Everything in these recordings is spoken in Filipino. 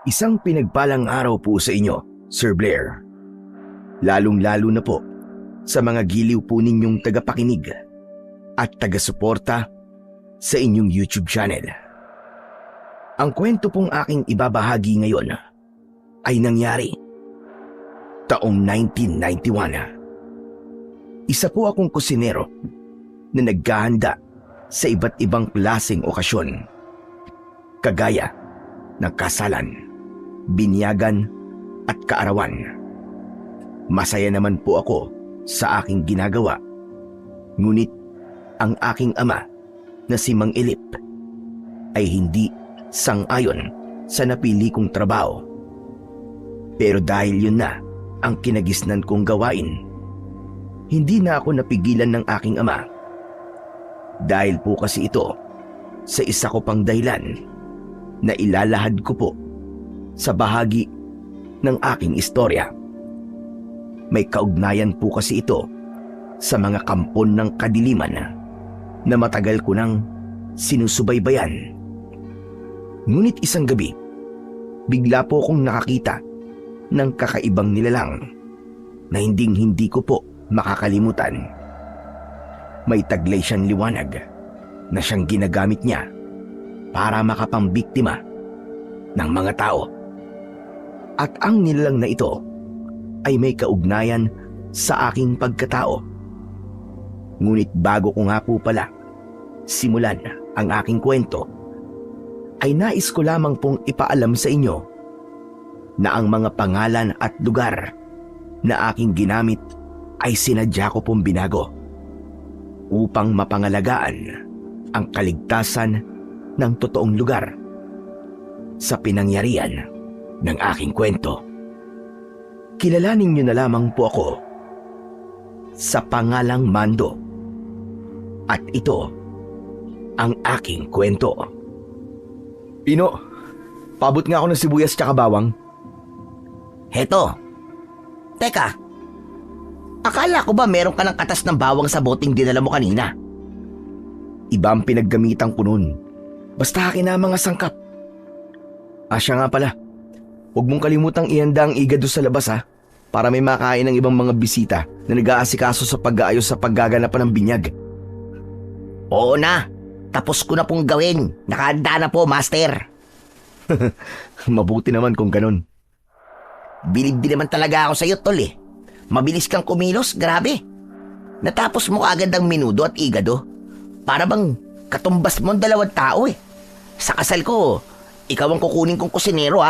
Isang pinagpalang araw po sa inyo, Sir Blair. Lalong-lalo na po sa mga giliw po ninyong tagapakinig at taga-suporta sa inyong YouTube channel. Ang kwento pong aking ibabahagi ngayon ay nangyari taong 1991. Isa po akong kusinero na naghahanda sa iba't ibang klaseng okasyon, kagaya ng kasalan, binyagan at kaarawan. Masaya naman po ako sa aking ginagawa, ngunit ang aking ama na si Mang Elip ay hindi sang-ayon sa napili kong trabaho. Pero dahil yun na ang kinagisnan kong gawain, hindi na ako napigilan ng aking ama. Dahil po kasi ito sa isa ko pang dahilan na ilalahad ko po sa bahagi ng aking istorya. May kaugnayan po kasi ito sa mga kampon ng kadiliman na matagal ko nang sinusubaybayan. Ngunit isang gabi, bigla po akong nakakita ng kakaibang nilalang na hinding-hindi ko po makakalimutan. May taglay siyang liwanag na siyang ginagamit niya para makapambiktima ng mga tao. At ang nilalang na ito ay may kaugnayan sa aking pagkatao. Ngunit bago ko nga po pala simulan ang aking kwento, ay nais ko lamang pong ipaalam sa inyo na ang mga pangalan at lugar na aking ginamit ay sinadya ko pong binago upang mapangalagaan ang kaligtasan ng totoong lugar sa pinangyarihan ng aking kwento. Kilalanin niyo na lamang po ako sa pangalang Mando, at ito ang aking kwento. Pino, pabot nga ako ng sibuyas tsaka bawang. Heto. Teka, akala ko ba meron ka ng katas ng bawang sa boteng dinala mo kanina? Iba ang pinaggamitan ko nun. Basta akin na mga sangkap. Siya nga pala, huwag mong kalimutang ihanda ang igado sa labas para may makain ng ibang mga bisita na nag-aasikaso sa pag-aayos sa paggaganapan ng binyag. Oo na, tapos ko na pong gawin. Nakahanda na po, Master. Mabuti naman kung ganun. Bilib din naman talaga ako sa iyo, tol eh. Mabilis kang kumilos, grabe. Natapos mo agad ang minudo at igado. Para bang katumbas mo ang dalawang tao eh. Sa kasal ko, ikaw ang kukunin kong kusinero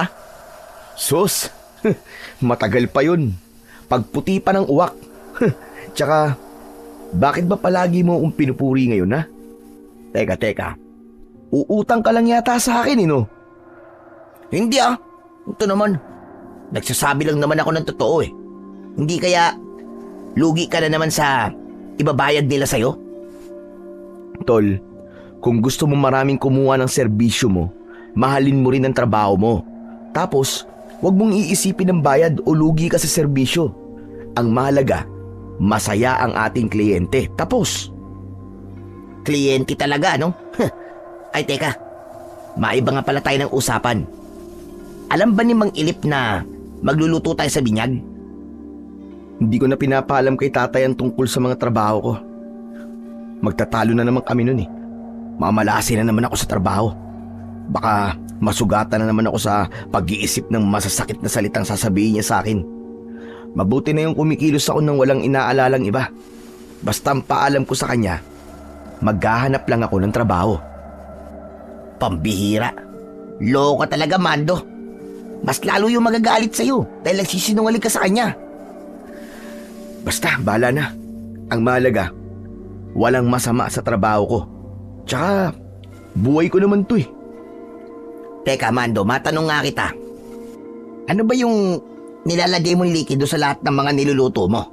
Sus, matagal pa yun. Pagputi pa ng uwak. Tsaka, bakit ba palagi mo akong pinupuri ngayon Teka. Uutang ka lang yata sa akin no? Hindi Ito naman, nagsasabi lang naman ako ng totoo eh. Hindi kaya lugi ka na naman sa ibabayad nila sa'yo? Tol, kung gusto mo maraming kumuha ng serbisyo mo, mahalin mo rin ang trabaho mo. Tapos, huwag mong iisipin ng bayad o lugi ka sa serbisyo. Ang mahalaga, masaya ang ating kliyente. Tapos. Kliyente talaga, no? Ay, teka. Maiba nga pala tayo ng usapan. Alam ba ni Mang Ilip na magluluto tayo sa binyag? Hindi ko na pinapaalam kay tatay ang tungkol sa mga trabaho ko. Magtatalo na naman kami nun Mamalasin na naman ako sa trabaho. Baka masugatan na naman ako sa pag-iisip ng masasakit na salitang sasabihin niya sa akin. Mabuti na yung kumikilos ako ng walang inaalalang iba. Basta ang paalam ko sa kanya, maghahanap lang ako ng trabaho. Pambihira. Loko talaga, Mando. Mas lalo yung magagalit sa'yo dahil nagsisinungaling ka sa kanya. Basta, bahala na. Ang mahalaga, walang masama sa trabaho ko. Tsaka, buhay ko naman to Teka, Mando, matanong nga kita. Ano ba yung nilalagay mong likido sa lahat ng mga niluluto mo?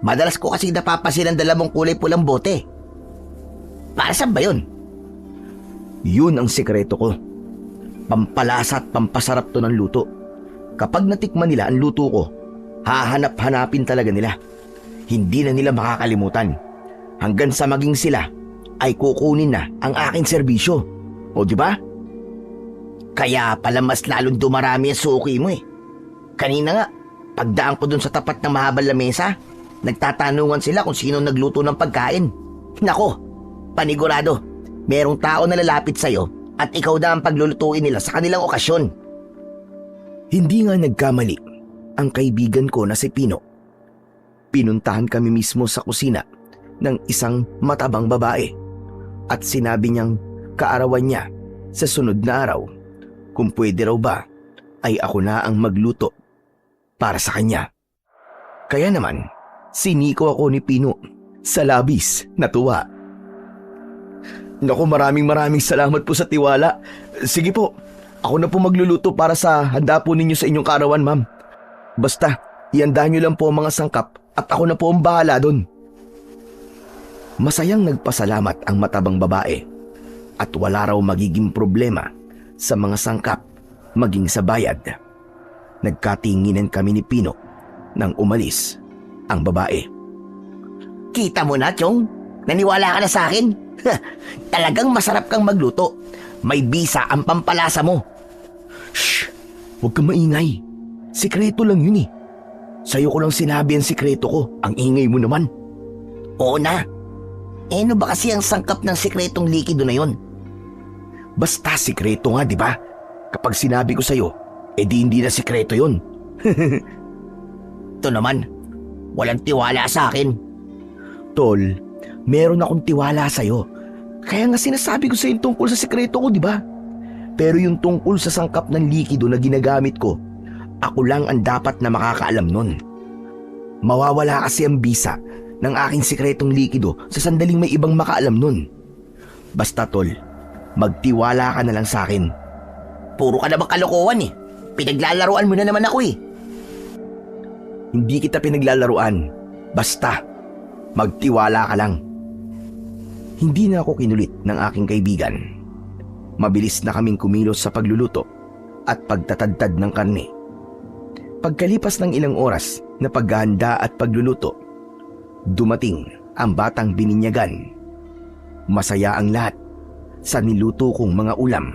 Madalas ko kasi napapasin ang dalawang kulay pulang bote. Para saan ba yun? Yun ang sikreto ko. Pampalasa at pampasarap to ng luto. Kapag natikman nila ang luto ko, hahanap-hanapin talaga nila. Hindi na nila makakalimutan. Hanggang sa maging sila ay kukunin na ang aking serbisyo. O di ba? Kaya pala mas lalong dumarami ang suki mo eh. Kanina nga, pagdaan ko dun sa tapat ng mahabang lamesa, nagtatanungan sila kung sino nagluto ng pagkain. Nako, panigurado, merong tao na lalapit sa'yo at ikaw na ang paglulutuin nila sa kanilang okasyon. Hindi nga nagkamali ang kaibigan ko na si Pino. Pinuntahan kami mismo sa kusina ng isang matabang babae at sinabi niyang kaarawan niya sa sunod na araw kung pwede raw ba ay ako na ang magluto para sa kanya. Kaya naman, siniko ako ni Pino sa labis na tuwa. Naku, maraming salamat po sa tiwala. Sige po, ako na po magluluto para sa handa po ninyo sa inyong kaarawan, ma'am. Basta, ihanda nyo lang po ang mga sangkap at ako na po ang bahala doon. Masayang nagpasalamat ang matabang babae at wala raw magiging problema sa mga sangkap maging sa bayad. Nagkatinginan kami ni Pino nang umalis ang babae. Kita mo na, Chong? Naniwala ka na sa akin? Talagang masarap kang magluto. May bisa ang pampalasa mo. Shh! Huwag kang maingay. Sikreto lang yun eh. Sa'yo ko lang sinabi ang sikreto ko. Ang ingay mo naman. Oo na. Ano ba kasi ang sangkap ng sikretong likido na yon? Basta sikreto nga, di ba? Kapag sinabi ko sa'yo, edi hindi na sikreto yun. Ito naman, walang tiwala sa akin. Tol, meron akong tiwala sa'yo. Kaya nga sinasabi ko sa'yo tungkol sa sikreto ko, di ba? Pero yung tungkol sa sangkap ng likido na ginagamit ko, ako lang ang dapat na makakaalam nun. Mawawala kasi ang bisa ng aking sikretong likido sa sandaling may ibang makaalam nun. Basta tol, magtiwala ka na lang sa akin. Puro ka na bang kalokohan eh. Pinaglalaruan mo na naman ako eh. Hindi kita pinaglalaruan. Basta, magtiwala ka lang. Hindi na ako kinulit ng aking kaibigan. Mabilis na kaming kumilos sa pagluluto at pagtatadtad ng karne. Pagkalipas ng ilang oras na paghahanda at pagluluto, dumating ang batang bininyagan. Masaya ang lahat sa niluto kong mga ulam.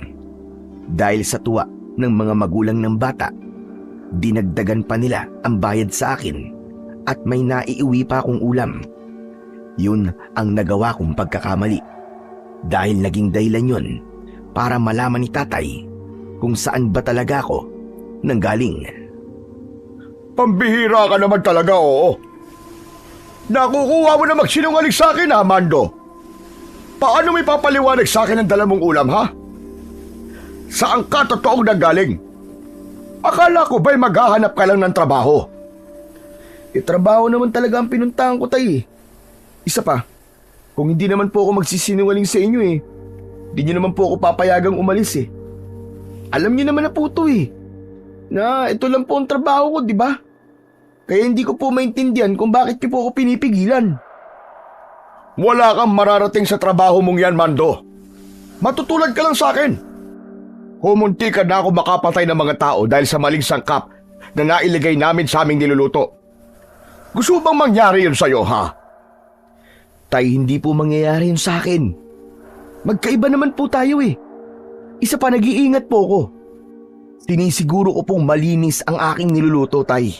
Dahil sa tuwa ng mga magulang ng bata, dinagdagan pa nila ang bayad sa akin at may naiiwi pa akong ulam. Yun ang nagawa kong pagkakamali. Dahil naging dahilan yun para malaman ni tatay kung saan ba talaga ako nanggaling. Pambihira ka naman talaga, oo. Nakukuha mo na magsinungaling sa akin, ha, Mando? Paano may papaliwanag sa akin ang dala mong ulam, ha? Saan ka totoong nanggaling? Akala ko ba'y maghahanap ka lang ng trabaho? Trabaho naman talaga ang pinuntahan ko, tay. Isa pa, kung hindi naman po ako magsisinungaling sa inyo di nyo naman po ako papayagang umalis Alam niyo naman na po ito na ito lang po ang trabaho ko, di ba? Kaya hindi ko po maintindihan kung bakit niyo po ako pinipigilan. Wala kang mararating sa trabaho mong yan, Mando. Matutulad ka lang sa akin. Humunti ka na ako makapatay ng mga tao dahil sa maling sangkap na nailigay namin sa aming niluluto. Gusto bang mangyari yun sa'yo, ha? Tay, hindi po mangyayari yun sa akin. Magkaiba naman po tayo Isa pa, nag-iingat po ako. Sinisiguro ko pong malinis ang aking niluluto, tay.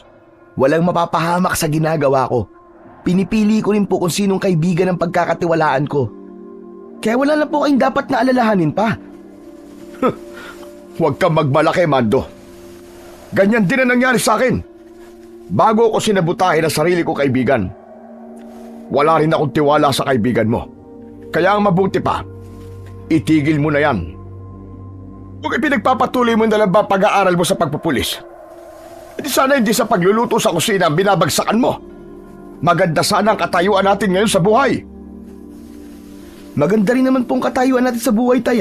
Walang mapapahamak sa ginagawa ko. Pinipili ko rin po kung sinong kaibigan ng pagkakatiwalaan ko. Kaya wala na po kayong dapat na alalahanin pa. Huwag kang magmalaki, Mando. Ganyan din ang nangyari sa akin. Bago ko sinabutahin ang sarili ko kaibigan, wala rin akong tiwala sa kaibigan mo. Kaya ang mabuti pa, itigil mo na yan. Kung ipinagpapatuloy mo na lang ba pag-aaral mo sa pagpupulis, hindi sana hindi sa pagluluto sa kusina ang binabagsakan mo. Maganda sana ang katayuan natin ngayon sa buhay. Maganda rin naman pong katayuan natin sa buhay, tay.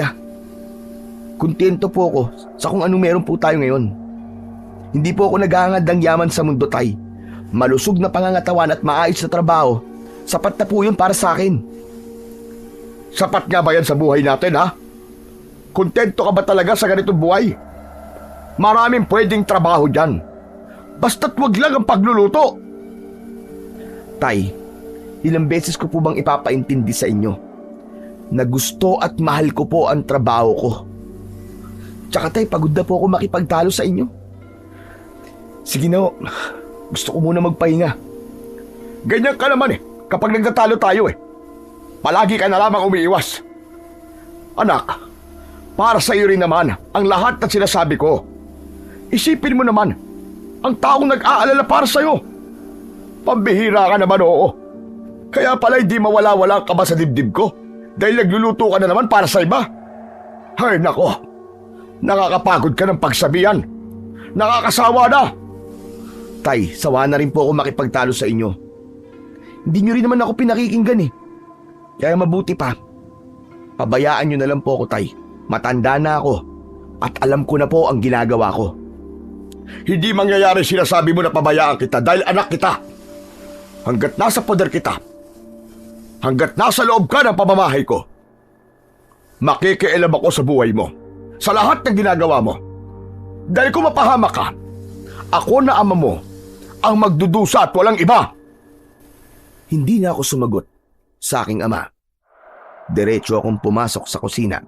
Kontento po ako sa kung anong meron po tayo ngayon. Hindi po ako naghahangad ng yaman sa mundo, tay. Malusog na pangangatawan at maayos na trabaho, sapat na po yun para sa akin. Sapat nga ba yan sa buhay natin, ha? Kontento ka ba talaga sa ganitong buhay? Maraming pwedeng trabaho dyan. Basta't wag lang ang pagluluto. Tay, ilang beses ko po bang ipapaintindi sa inyo na gusto at mahal ko po ang trabaho ko. Tsaka tay, pagod na po ako makipagtalo sa inyo. Sige na, gusto ko muna magpahinga. Ganyan ka naman kapag nagtatalo tayo Palagi ka na lamang umiiwas. Anak, para sa iyo rin naman ang lahat ng sinasabi ko. Isipin mo naman, ang taong nag-aalala para sa iyo. Pambihira ka naman, oo. Kaya pala hindi mawala-wala ka ba sa dibdib ko? Dahil nagluluto ka na naman para sa iba. Hay nako, nakakapagod ka ng pagsabihan. Nakakasawa na. Tay, sawa na rin po ako makipagtalo sa inyo. Hindi nyo rin naman ako pinakikinggan Kaya mabuti pa. Pabayaan nyo na lang po ako, Tay. Matanda na ako at alam ko na po ang ginagawa ko. Hindi mangyayari sinasabi mo na pabayaan kita dahil anak kita. Hanggat nasa poder kita, hanggat nasa loob ka ng pamamahay ko, makikialam ako sa buhay mo, sa lahat ng ginagawa mo. Dahil kung mapahamak ka, ako na ama mo ang magdudusa at walang iba. Hindi na ako sumagot sa aking ama. Diretso akong pumasok sa kusina.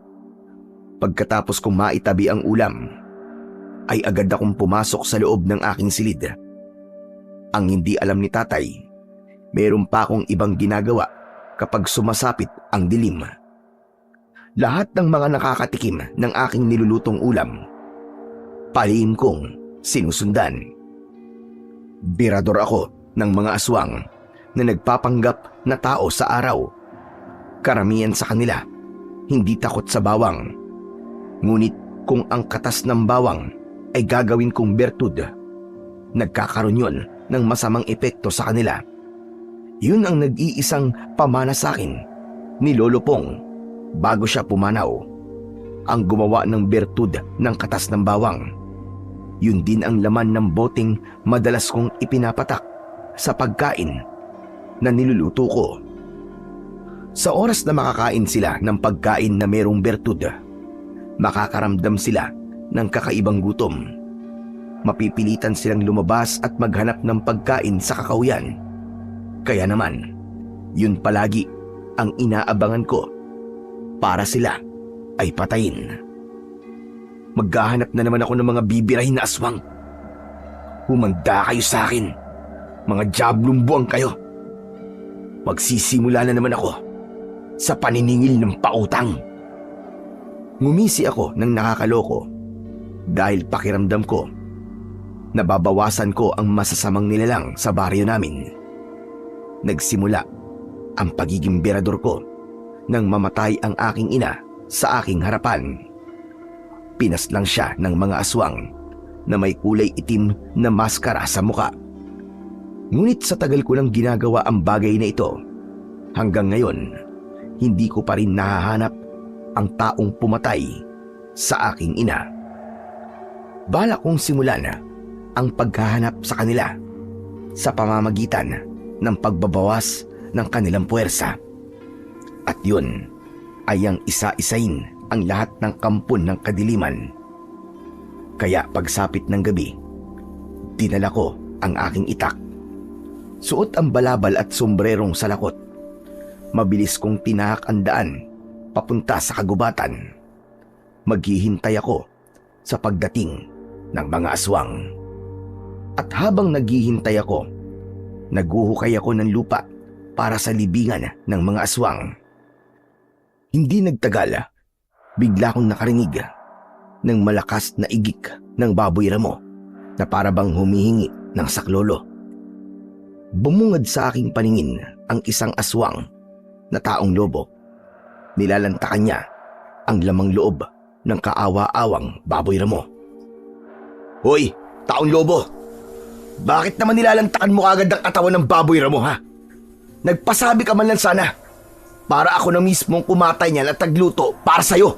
Pagkatapos kong maitabi ang ulam, ay agad akong pumasok sa loob ng aking silid. Ang hindi alam ni tatay, meron pa akong ibang ginagawa kapag sumasapit ang dilim. Lahat ng mga nakakatikim ng aking nilulutong ulam, palihim kong sinusundan. Birador ako ng mga aswang na nagpapanggap na tao sa araw. Karamihan sa kanila, hindi takot sa bawang. Ngunit kung ang katas ng bawang ay gagawin kong bertud, nagkakaroon yun ng masamang epekto sa kanila. Yun ang nag-iisang pamana sa akin ni Lolo Pong bago siya pumanaw. Ang gumawa ng bertud ng katas ng bawang. Yun din ang laman ng boteng madalas kong ipinapatak sa pagkain na niluluto ko. Sa oras na makakain sila ng pagkain na merong bertud, makakaramdam sila ng kakaibang gutom. Mapipilitan silang lumabas at maghanap ng pagkain sa kakauyan. Kaya naman, yun palagi ang inaabangan ko para sila ay patayin. Maghahanap na naman ako ng mga bibirahin na aswang. Humanda kayo sa akin, mga diablong buwang kayo. Magsisimula na naman ako sa paniningil ng pautang. Ngumisi ako ng nakakaloko dahil pakiramdam ko nababawasan ko ang masasamang nilalang sa baryo namin. Nagsimula ang pagiging berador ko nang mamatay ang aking ina sa aking harapan. Pinaslang siya ng mga aswang na may kulay itim na maskara sa muka. Ngunit sa tagal ko nang ginagawa ang bagay na ito, hanggang ngayon, hindi ko pa rin nahahanap ang taong pumatay sa aking ina. Balak kong simulan ang paghahanap sa kanila sa pamamagitan ng pagbabawas ng kanilang puwersa. At yun ay ang isa-isain ang lahat ng kampon ng kadiliman. Kaya pagsapit ng gabi, dinala ko ang aking itak. Suot ang balabal at sombrerong salakot. Mabilis kong tinahak ang daan papunta sa kagubatan. Maghihintay ako sa pagdating ng mga aswang. At habang naghihintay ako, naguhukay ako ng lupa para sa libingan ng mga aswang. Hindi nagtagal, bigla akong nakarinig ng malakas na igik ng baboy ramo na para bang humihingi ng saklolo. Bumungad sa aking paningin ang isang aswang na taong lobo. Nilalantakan niya ang lamang loob ng kaawa-awang baboy ramo. Hoy, taong lobo! Bakit naman nilalantakan mo agad ang katawan ng baboy ramo, ha? Nagpasabi ka man lang sana para ako na mismong kumatay niyan at tagluto para sa'yo.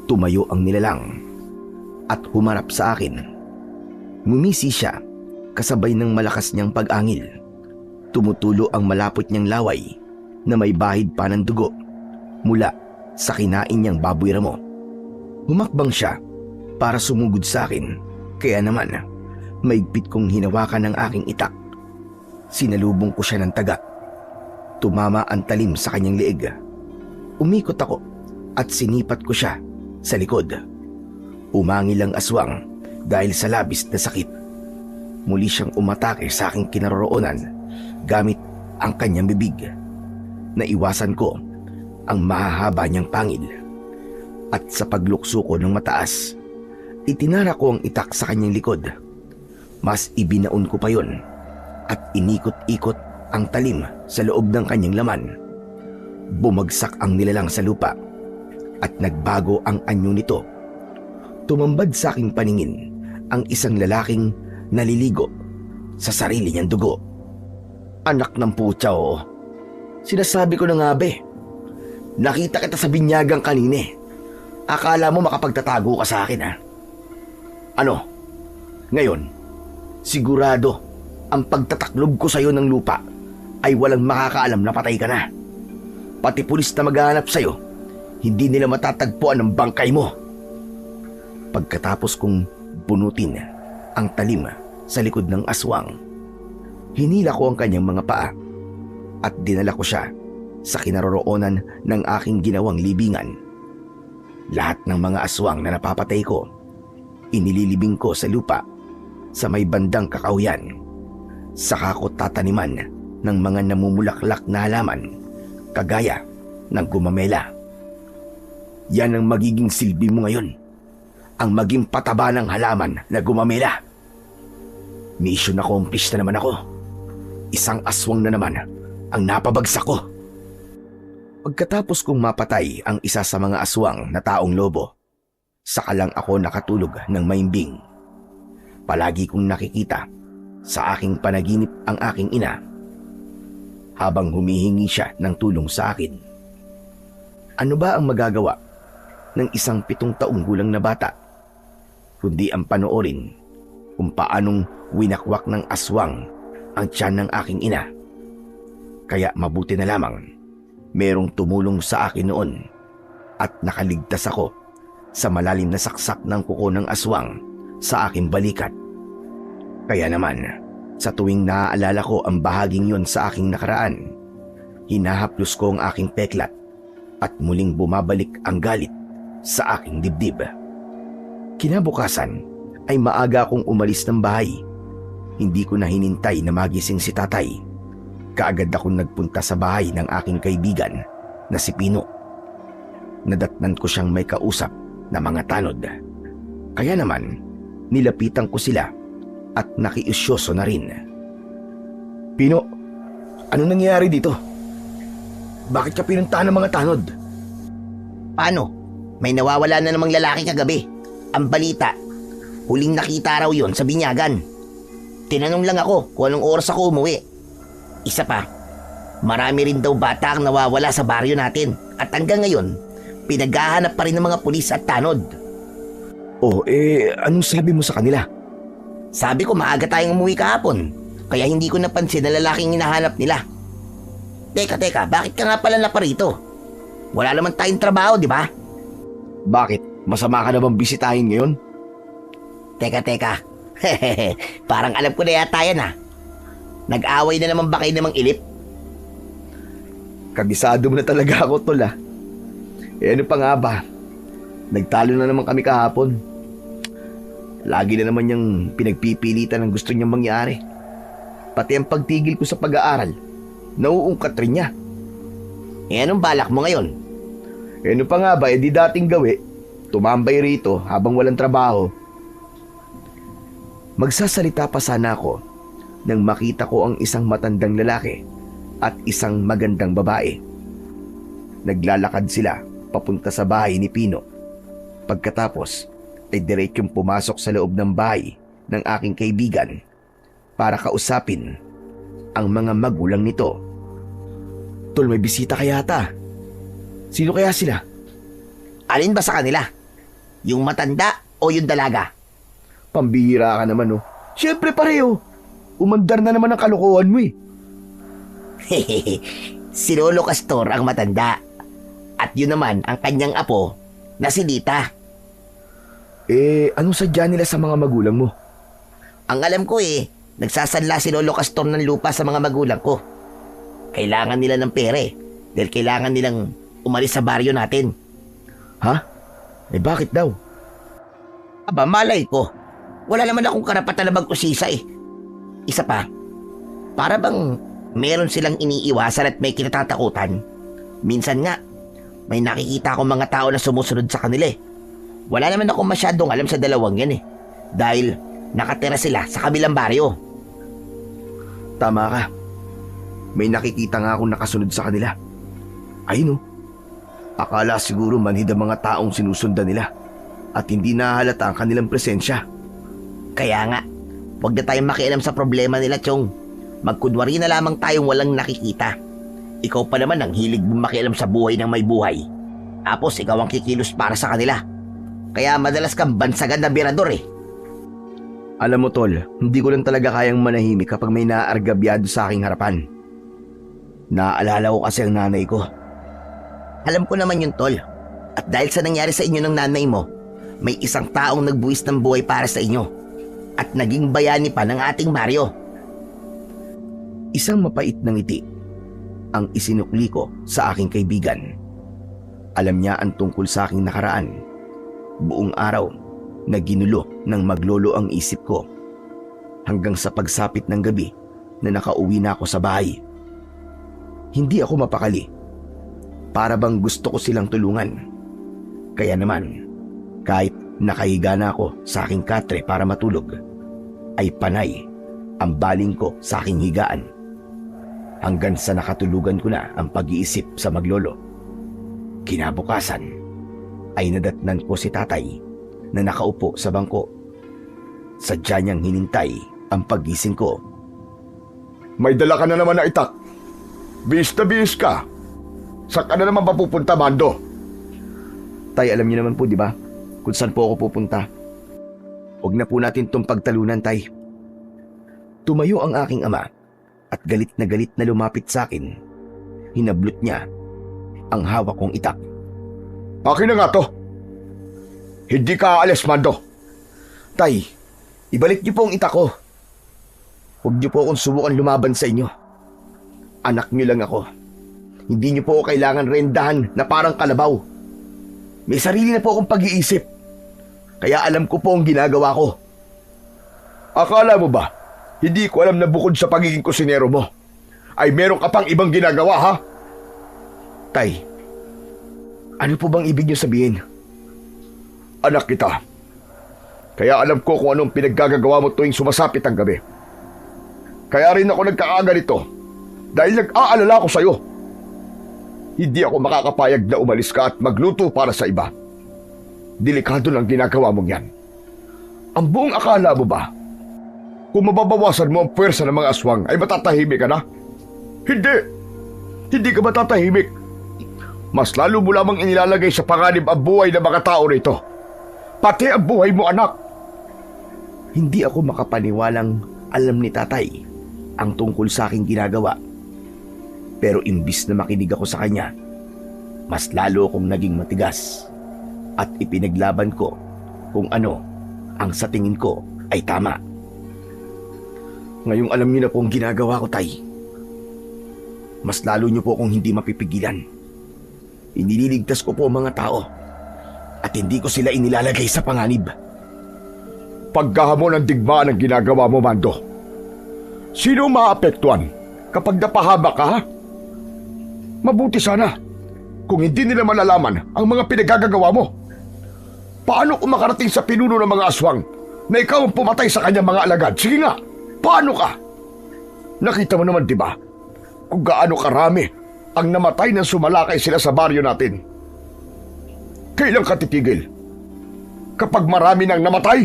Tumayo ang nilalang at humarap sa akin. Ngumisi siya kasabay ng malakas niyang pag-angil. Tumutulo ang malapot niyang laway na may bahid pa ng dugo mula sa kinain niyang baboy ramo. Humakbang siya para sumugod sa akin, kaya naman maigpit kong hinawakan ang aking itak. Sinalubong ko siya ng taga. Tumama ang talim sa kanyang leeg. Umikot ako at sinipat ko siya sa likod. Umangil ang aswang dahil sa labis na sakit. Muli siyang umatake sa aking kinaroroonan gamit ang kanyang bibig. Naiwasan ko ang mahahaba niyang pangil. At sa paglukso ko ng mataas, itinara ko ang itak sa kanyang likod. Mas ibinaon ko pa yon at inikot-ikot ang talim sa loob ng kanyang laman. Bumagsak ang nilalang sa lupa at nagbago ang anyo nito. Tumambad sa aking paningin ang isang lalaking naliligo sa sarili niyang dugo. Anak ng putya, oo. Sinasabi ko na nga be. Nakita kita sa binyagang kanina. Akala mo makapagtatago ka sa akin, ha? Ano? Ngayon, sigurado ang pagtataklob ko sa iyo ng lupa ay walang makakaalam na patay ka na. Pati pulis na maghahanap sa iyo, hindi nila matatagpuan ang bangkay mo. Pagkatapos kong bunutin ang talim sa likod ng aswang, hinila ko ang kanyang mga paa at dinala ko siya sa kinaroroonan ng aking ginawang libingan. Lahat ng mga aswang na napapatay ko, inililibing ko sa lupa sa may bandang kakahuyan. Saka ko tataniman ng mga namumulaklak na halaman kagaya ng gumamela. Yan ang magiging silbi mo ngayon, ang maging pataba ng halaman na gumamela. Mission accomplished na naman ako. Isang aswang na naman ang napabagsak ko. Pagkatapos kong mapatay ang isa sa mga aswang na taong lobo, saka lang ako nakatulog ng maimbing. Palagi kong nakikita sa aking panaginip ang aking ina habang humihingi siya ng tulong sa akin. Ano ba ang magagawa ng isang 7 taong gulang na bata kundi ang panoorin kung paanong winakwak ng aswang ang tiyan ng aking ina? Kaya mabuti na lamang merong tumulong sa akin noon at nakaligtas ako sa malalim na saksak ng kuko ng aswang sa aking balikat. Kaya naman, sa tuwing naaalala ko ang bahaging yon sa aking nakaraan, hinahaplos ko ang aking peklat at muling bumabalik ang galit sa aking dibdib. Kinabukasan ay maaga akong umalis ng bahay. Hindi ko na hinintay na magising si tatay. Kaagad akong nagpunta sa bahay ng aking kaibigan na si Pino. Nadatnan ko siyang may kausap na mga tanod. Kaya naman, nilapitan ko sila at nakiusyoso na rin. Pino, ano nangyayari dito? Bakit ka pinuntahan ng mga tanod? Paano? May nawawala na namang lalaki kagabi. Ang balita, huling nakita raw yon sa binyagan. Tinanong lang ako kung anong oras ako umuwi. Isa pa, marami rin daw bata ang nawawala sa baryo natin at hanggang ngayon, pinaghahanap pa rin ng mga pulis at tanod. Anong sabi mo sa kanila? Sabi ko maaga tayong umuwi kahapon, kaya hindi ko napansin na lalaking hinahanap nila. Teka, bakit ka nga pala naparito? Wala naman tayong trabaho, di ba? Bakit? Masama ka na bang bisitahin ngayon? Teka. Parang alam ko na yata yan, ha? Nag-away na naman ba kayo namang ilip? Kabisado mo na talaga ako, tol, ah. Ano pa nga ba? Nagtalo na naman kami kahapon. Lagi na naman niyang pinagpipilitan ang gusto niyang mangyari. Pati ang pagtigil ko sa pag-aaral, nauungkat rin niya. Anong balak mo ngayon? Ano pa nga ba, di dating gawi, tumambay rito habang walang trabaho. Magsasalita pa sana ako nang makita ko ang isang matandang lalaki at isang magandang babae. Naglalakad sila papunta sa bahay ni Pino. Pagkatapos ay diretsong pumasok sa loob ng bahay ng aking kaibigan para kausapin ang mga magulang nito. Tol, may bisita kaya ata. Sino kaya sila? Alin ba sa kanila? Yung matanda o yung dalaga? Pambihira ka naman, oh. Siyempre pareho. Umandar na naman ang kalokohan mo, eh. Si Lolo Castor ang matanda. At yun naman ang kanyang apo na si Dita. Anong sadya nila sa mga magulang mo? Ang alam ko nagsasanla si Lolo Castor ng lupa sa mga magulang ko. Kailangan nila ng pere dahil kailangan nilang umalis sa baryo natin. Ha? Bakit daw? Aba, malay ko. Wala naman akong karapatan na mag-usisa eh. Isa pa, para bang meron silang iniiwasan at may kinatatakutan. Minsan nga, may nakikita akong mga tao na sumusunod sa kanila eh. Wala naman ako masyadong alam sa dalawang yan eh. Dahil nakatira sila sa kabilang baryo. Tama ka. May nakikita nga akong nakasunod sa kanila. Ayun, oh. Akala siguro manhid ang mga taong sinusundan nila at hindi nahalata ang kanilang presensya. Kaya nga, huwag na tayong makialam sa problema nila, Chong. Magkunwari na lamang tayong walang nakikita. Ikaw pa naman ang hilig mong makialam sa buhay ng may buhay. Tapos ikaw ang kikilos para sa kanila. Kaya madalas kang bansagan na birador eh. Alam mo, Tol, hindi ko lang talaga kayang manahimik kapag may naaargabyado sa aking harapan. Naaalala ko kasi ang nanay ko. Alam ko naman yun, Tol. At dahil sa nangyari sa inyo ng nanay mo, may isang taong nagbuwis ng buhay para sa inyo. At naging bayani pa ng ating Mario. Isang mapait na ngiti ang isinukli ko sa aking kaibigan. Alam niya ang tungkol sa aking nakaraan. Buong araw na ginulo ng maglolo ang isip ko. Hanggang sa pagsapit ng gabi na nakauwi na ako sa bahay. Hindi ako mapakali. Para bang gusto ko silang tulungan. Kaya naman, kahit nakahiga na ako sa aking katre para matulog, ay panay ang baling ko sa aking higaan. Hanggang sa nakatulugan ko na ang pag-iisip sa maglolo. Kinabukasan ay nadatnan ko si tatay na nakaupo sa bangko. Sadya niyang hinintay ang paggising ko. May dala ka na naman na itak. Bihis na bihis ka. Saan ka na naman papupunta, Mando? Tay, alam niyo naman po, di ba? Kung saan po ako pupunta. Huwag na po natin itong pagtalunan, tay. Tumayo ang aking ama at galit na lumapit sa akin. Hinablot niya ang hawak kong itak. Akin na nga to. Hindi ka aalis, Mando. Tay, ibalik niyo po ang itak ko. Huwag niyo po akong subukan lumaban sa inyo. Anak niyo lang ako. Hindi niyo po ako kailangan rendahan na parang kalabaw. May sarili na po akong pag-iisip. Kaya alam ko po ang ginagawa ko. Akala mo ba, hindi ko alam na bukod sa pagiging kusinero mo, ay meron ka pang ibang ginagawa, ha? Tay, ano po bang ibig niyo sabihin? Anak kita. Kaya alam ko kung anong pinaggagawa mo tuwing sumasapit ang gabi. Kaya rin ako nagkaaga nito dahil nag-aalala ko sa'yo. Hindi ako makakapayag na umalis ka at magluto para sa iba. Delikado lang ginagawa mong yan. Ang buong akala mo ba, kung mababawasan mo ang puwersa ng mga aswang ay matatahimik ka na? Hindi! Hindi ka matatahimik. Mas lalo mo lamang inilalagay sa panganib ang buhay ng mga tao rito. Pati ang buhay mo, anak. Hindi ako makapaniwalang alam ni tatay ang tungkol sa aking ginagawa. Pero imbis na makinig ako sa kanya, mas lalo akong naging matigas at ipinaglaban ko kung ano ang sa tingin ko ay tama. Ngayong alam niyo na po ang ginagawa ko, tay. Mas lalo niyo po akong hindi mapipigilan. Iniligtas ko po ang mga tao at hindi ko sila inilalagay sa panganib. Pagkahamon ng digmaan ang ginagawa mo, Mando. Sino maapektuhan kapag napahaba ka, ha? Mabuti sana kung hindi nila malalaman ang mga pinagagagawa mo. Paano kung makarating sa pinuno ng mga aswang na ikaw ang pumatay sa kanyang mga alagad? Sige nga, paano ka? Nakita mo naman, di ba, kung gaano karami ang namatay nang sumalakay sila sa baryo natin. Kailan ka titigil? Kapag marami nang namatay?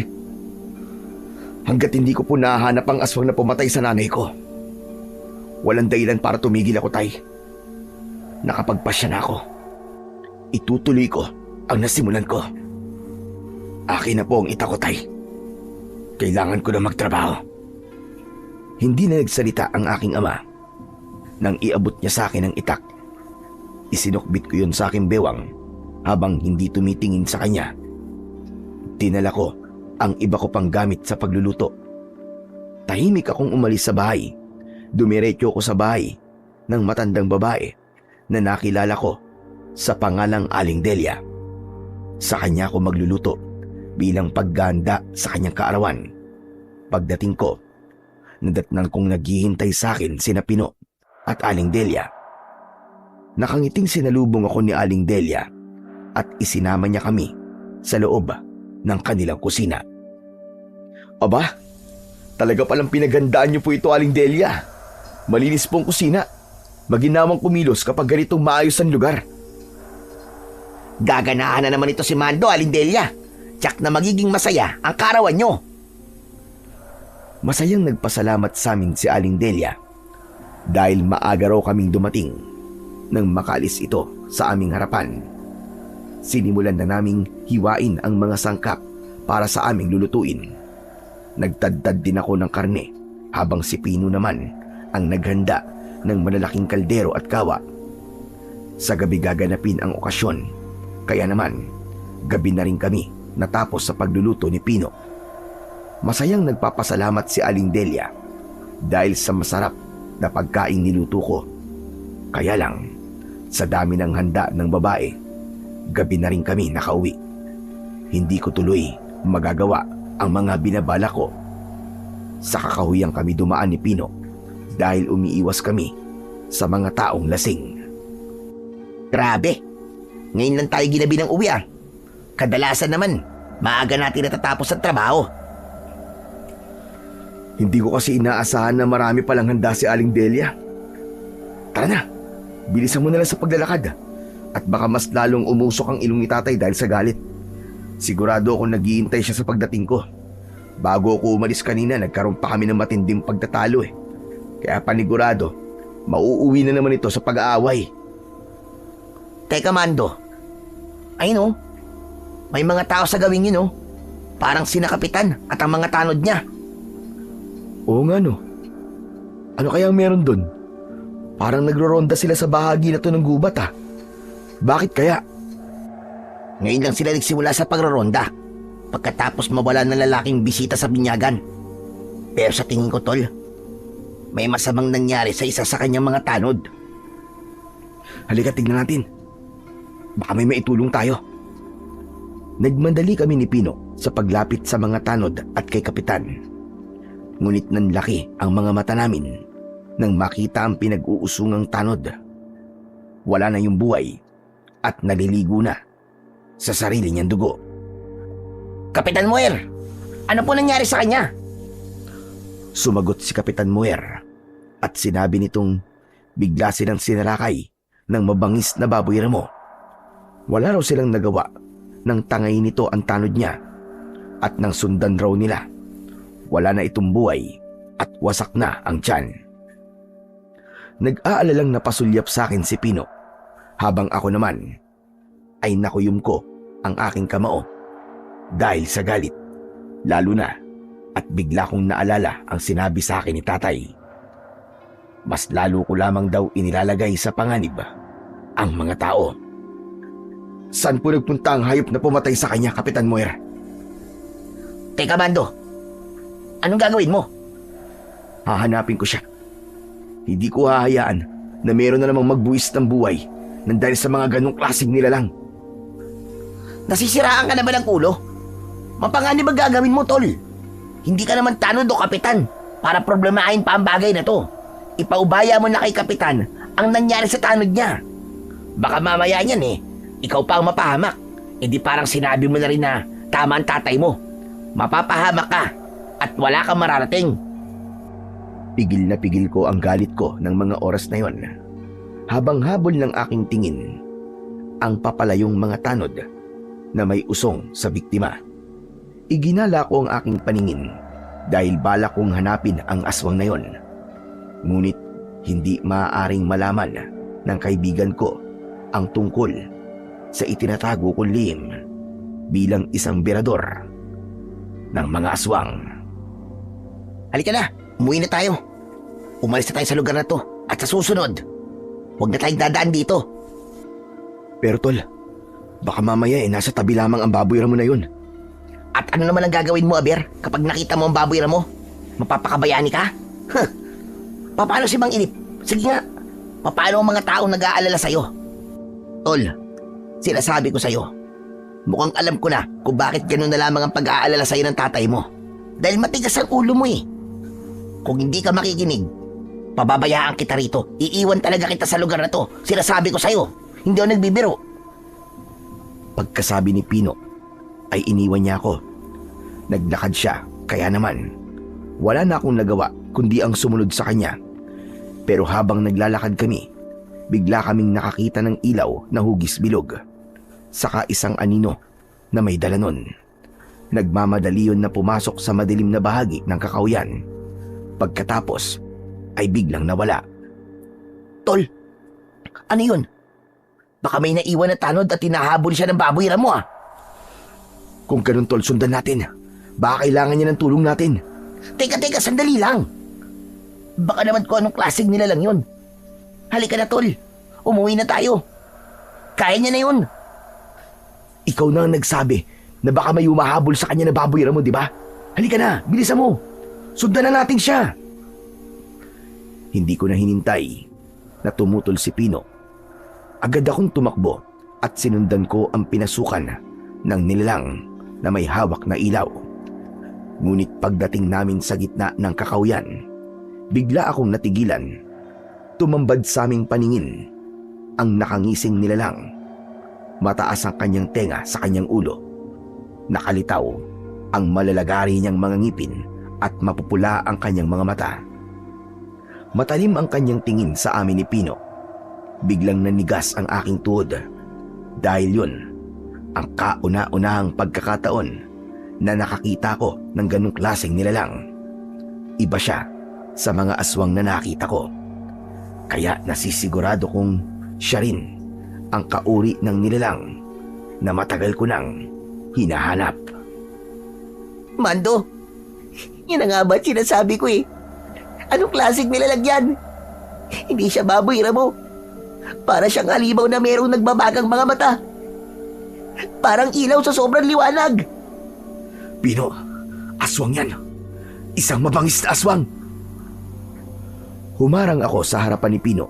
Hanggat hindi ko po nahanap ang aswang na pumatay sa nanay ko, walang dahilan para tumigil ako, tay. Nakapagpasya na ako. Itutuloy ko ang nasimulan ko. Akin na po ang itak ko, tay. Kailangan ko na magtrabaho. Hindi na nagsalita ang aking ama. Nang iabot niya sa akin ang itak, isinukbit ko yun sa aking bewang habang hindi tumitingin sa kanya. Dinala ko ang iba ko pang gamit sa pagluluto. Tahimik akong umalis sa bahay. Dumiretso ko sa bahay ng matandang babae na nakilala ko sa pangalang Aling Delia. Sa kanya ako magluluto bilang pagganda sa kanyang kaarawan. Pagdating ko, nadatnan kong naghihintay sa akin sina Pino at Aling Delia. Nakangiting sinalubong ako ni Aling Delia at isinama niya kami sa loob ng kanilang kusina. Aba, talaga palang pinagandaan niyo po ito, Aling Delia. Malinis pong kusina. Maginawang kumilos kapag ganitong maayos ang lugar. Gaganahan na naman ito si Mando, Aling Delia. Tiyak na magiging masaya ang kaarawan nyo. Masayang nagpasalamat sa amin si Aling Delia dahil maaga raw kaming dumating nang makaalis ito sa aming harapan. Sinimulan na naming hiwain ang mga sangkap para sa aming lulutuin. Nagtadtad din ako ng karne habang si Pino naman ang naghanda ng malalaking kaldero at kawa. Sa gabi gaganapin ang okasyon, kaya naman gabi na rin kami natapos sa pagluluto ni Pino. Masayang nagpapasalamat si Aling Delia dahil sa masarap na pagkain niluto ko. Kaya lang, sa dami ng handa ng babae, gabi na rin kami nakauwi. Hindi ko tuloy magagawa ang mga binabala ko. Sa kakahuyang kami dumaan ni Pino dahil umiiwas kami sa mga taong lasing. Grabe, ngayon lang tayo ginabi ng uwi ah. Kadalasan naman, maaga natin natatapos ang trabaho. Hindi ko kasi inaasahan na marami palang handa si Aling Delia. Tara na, bilisan mo na lang sa paglalakad at baka mas lalong umusok ang ilong ni tatay dahil sa galit. Sigurado akong naghihintay siya sa pagdating ko. Bago ako umalis kanina, nagkaroon pa kami ng matinding pagtatalo eh. Kaya panigurado, mauuwi na naman ito sa pag-aaway. Teka, Mando. Ayun oh, may mga tao sa gawing yun oh. Parang sina Kapitan at ang mga tanod niya. Oo nga no. Ano kaya meron dun? Parang nagro-ronda sila sa bahagi na to ng gubat ah. Bakit kaya? Ngayon lang sila nagsimula sa pagroronda pagkatapos mawala ng lalaking bisita sa binyagan. Pero sa tingin ko, tol, may masamang nangyari sa isa sa kanyang mga tanod. Halika, tignan natin. Baka may maitulong tayo. Nagmandali kami ni Pino sa paglapit sa mga tanod at kay Kapitan. Ngunit nanlaki ang mga mata namin nang makita ang pinag-uusungang tanod. Wala na yung buhay at naliligo na sa sarili niyang dugo. Kapitan Muer, ano po nangyari sa kanya? Sumagot si Kapitan Muer at sinabi nitong bigla silang sinarakay ng mabangis na baboy ramo. Wala raw silang nagawa nang tangay nito ang tanod niya at nang sundan raw nila. Wala na itong buhay at wasak na ang tiyan. Nag-aalalang napasulyap sa akin si Pino habang ako naman ay nakuyom ko ang aking kamao dahil sa galit. Lalo na at bigla kong naalala ang sinabi sa akin ni tatay. Mas lalo ko lamang daw inilalagay sa panganib ang mga tao. Saan po nagpunta ang hayop na pumatay sa kanya, Kapitan Moira? Teka, Mando. Anong gagawin mo? Hahanapin ko siya. Hindi ko hahayaan na meron na namang magbuwis ng buhay nang dahil sa mga ganong klaseng nilalang. Nasisiraan ka na ba ng ulo? Mapanganib ang gagawin mo, tol. Hindi ka naman tanod o kapitan para problemahin pa ang bagay na to. Ipaubaya mo na kay Kapitan ang nangyari sa tanod niya. Baka mamaya niyan ikaw pa ang mapahamak. E di parang sinabi mo na rin na tama ang tatay mo. Mapapahamak ka at wala kang mararating. Pigil na pigil ko ang galit ko ng mga oras na yon. Habang habol ng aking tingin ang papalayong mga tanod na may usong sa biktima. Iginala ko ang aking paningin dahil balak kong hanapin ang aswang na yon. Ngunit hindi maaaring malaman ng kaibigan ko ang tungkol sa itinatago kong lihim bilang isang berador ng mga aswang. Halika na, umuwi na tayo. Umalis na tayo sa lugar na to at sa susunod, huwag na tayong dadaan dito. Pero tol, baka mamaya nasa tabi lamang ang baboy ramo na yun. At ano naman ang gagawin mo, Aber, kapag nakita mo ang baboy ramo? Mapapakabayani ka? Paano si Mang Inip? Sige nga, paano ang mga taong nag-aalala sa'yo? Tol, sinasabi ko sa'yo, Mukhang alam ko na kung bakit ganun na lamang ang pag-aalala sa'yo ng tatay mo. Dahil matigas ang ulo mo eh. Kung hindi ka makikinig, pababayaan kita rito. Iiwan talaga kita sa lugar na to. Sinasabi ko sa'yo, hindi ako nagbibiro. Pagkasabi ni Pino, ay iniwan niya ako. Naglakad siya, kaya naman, wala na akong nagawa kundi ang sumunod sa kanya. Pero habang naglalakad kami, bigla kaming nakakita ng ilaw na hugis bilog. Saka isang anino na may dala nun. Nagmamadali yun na pumasok sa madilim na bahagi ng kakawyan. Pagkatapos ay biglang nawala. Tol, ano yun? Baka may naiwan na tanod at tinahabol siya ng baboy mo ah. Kung ganun tol, sundan natin. Baka kailangan niya ng tulong natin. Teka, sandali lang. Baka naman kung anong klaseng nila lang yun. Halika na tol, umuwi na tayo. Kaya niya na yun. Ikaw na ang nagsabi na baka may umahabol sa kanya na baboy mo, di ba? Halika na, bilisan mo. Sundan na natin siya. Hindi ko na hinintay na tumutol si Pino. Agad akong tumakbo at sinundan ko ang pinasukan ng nilalang na may hawak na ilaw. Ngunit pagdating namin sa gitna ng kakawyan, bigla akong natigilan. Tumambad sa aming paningin ang nakangising nilalang. Mataas ang kanyang tenga sa kanyang ulo. Nakalitaw ang malalagari niyang mga ngipin at mapupula ang kanyang mga mata. Matalim ang kanyang tingin sa amin ni Pino. Biglang nanigas ang aking tuhod dahil yun ang kauna-unahang pagkakataon na nakakita ko ng ganong klaseng nilalang. Iba siya sa mga aswang na nakita ko. Kaya nasisigurado kong siya rin ang kauri ng nilalang na matagal ko nang hinahanap. Mando, yun na nga ba sinasabi ko eh. Anong klaseng nilalang yan? Hindi siya baboy mo. Para siyang halimaw na merong nagbabagang mga mata. Parang ilaw sa sobrang liwanag. Pino, aswang yan. Isang mabangis na aswang. Humarang ako sa harapan ni Pino.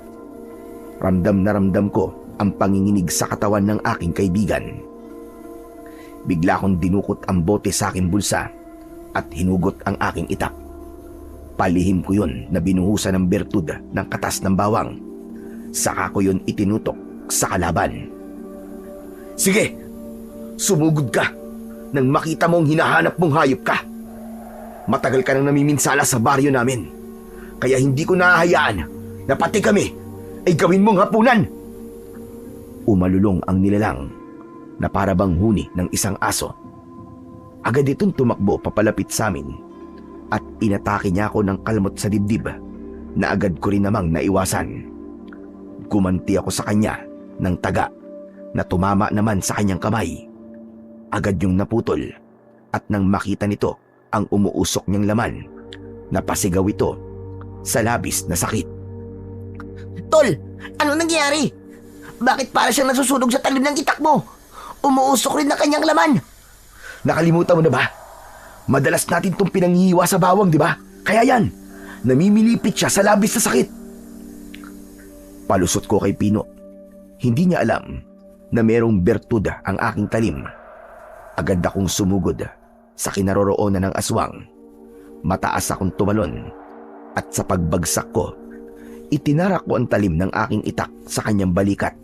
Ramdam na ramdam ko ang panginginig sa katawan ng aking kaibigan. Bigla akong dinukot ang bote sa aking bulsa at hinugot ang aking itak. Palihim ko yun na binuhusan ng bertud ng katas ng bawang. Saka ko yun itinutok sa kalaban. Sige, sumugod ka nang makita mong hinahanap mong hayop ka. Matagal ka nang namiminsala sa baryo namin. Kaya hindi ko nahahayaan na pati kami ay gawin mong hapunan. Umalulong ang nilalang na para bang huni ng isang aso. Agad itong tumakbo papalapit sa amin at inatake niya ako ng kalmot sa dibdib na agad ko rin namang naiwasan. Gumanti ako sa kanya ng taga na tumama naman sa kanyang kamay. Agad yung naputol at nang makita nito ang umuusok niyang laman, napasigaw ito sa labis na sakit. Tol, ano nangyari? Bakit para siyang nasusunog sa talim ng itak mo? Umuusok rin ang kanyang laman. Nakalimutan mo na ba? Madalas natin itong pinanghihiwa sa bawang, di ba? Kaya yan, namimilipit siya sa labis na sakit. Palusot ko kay Pino. Hindi niya alam na merong bertud ang aking talim. Agad akong sumugod sa kinaroroonan ng aswang. Mataas akong tumalon at sa pagbagsak ko, itinarak ko ang talim ng aking itak sa kanyang balikat.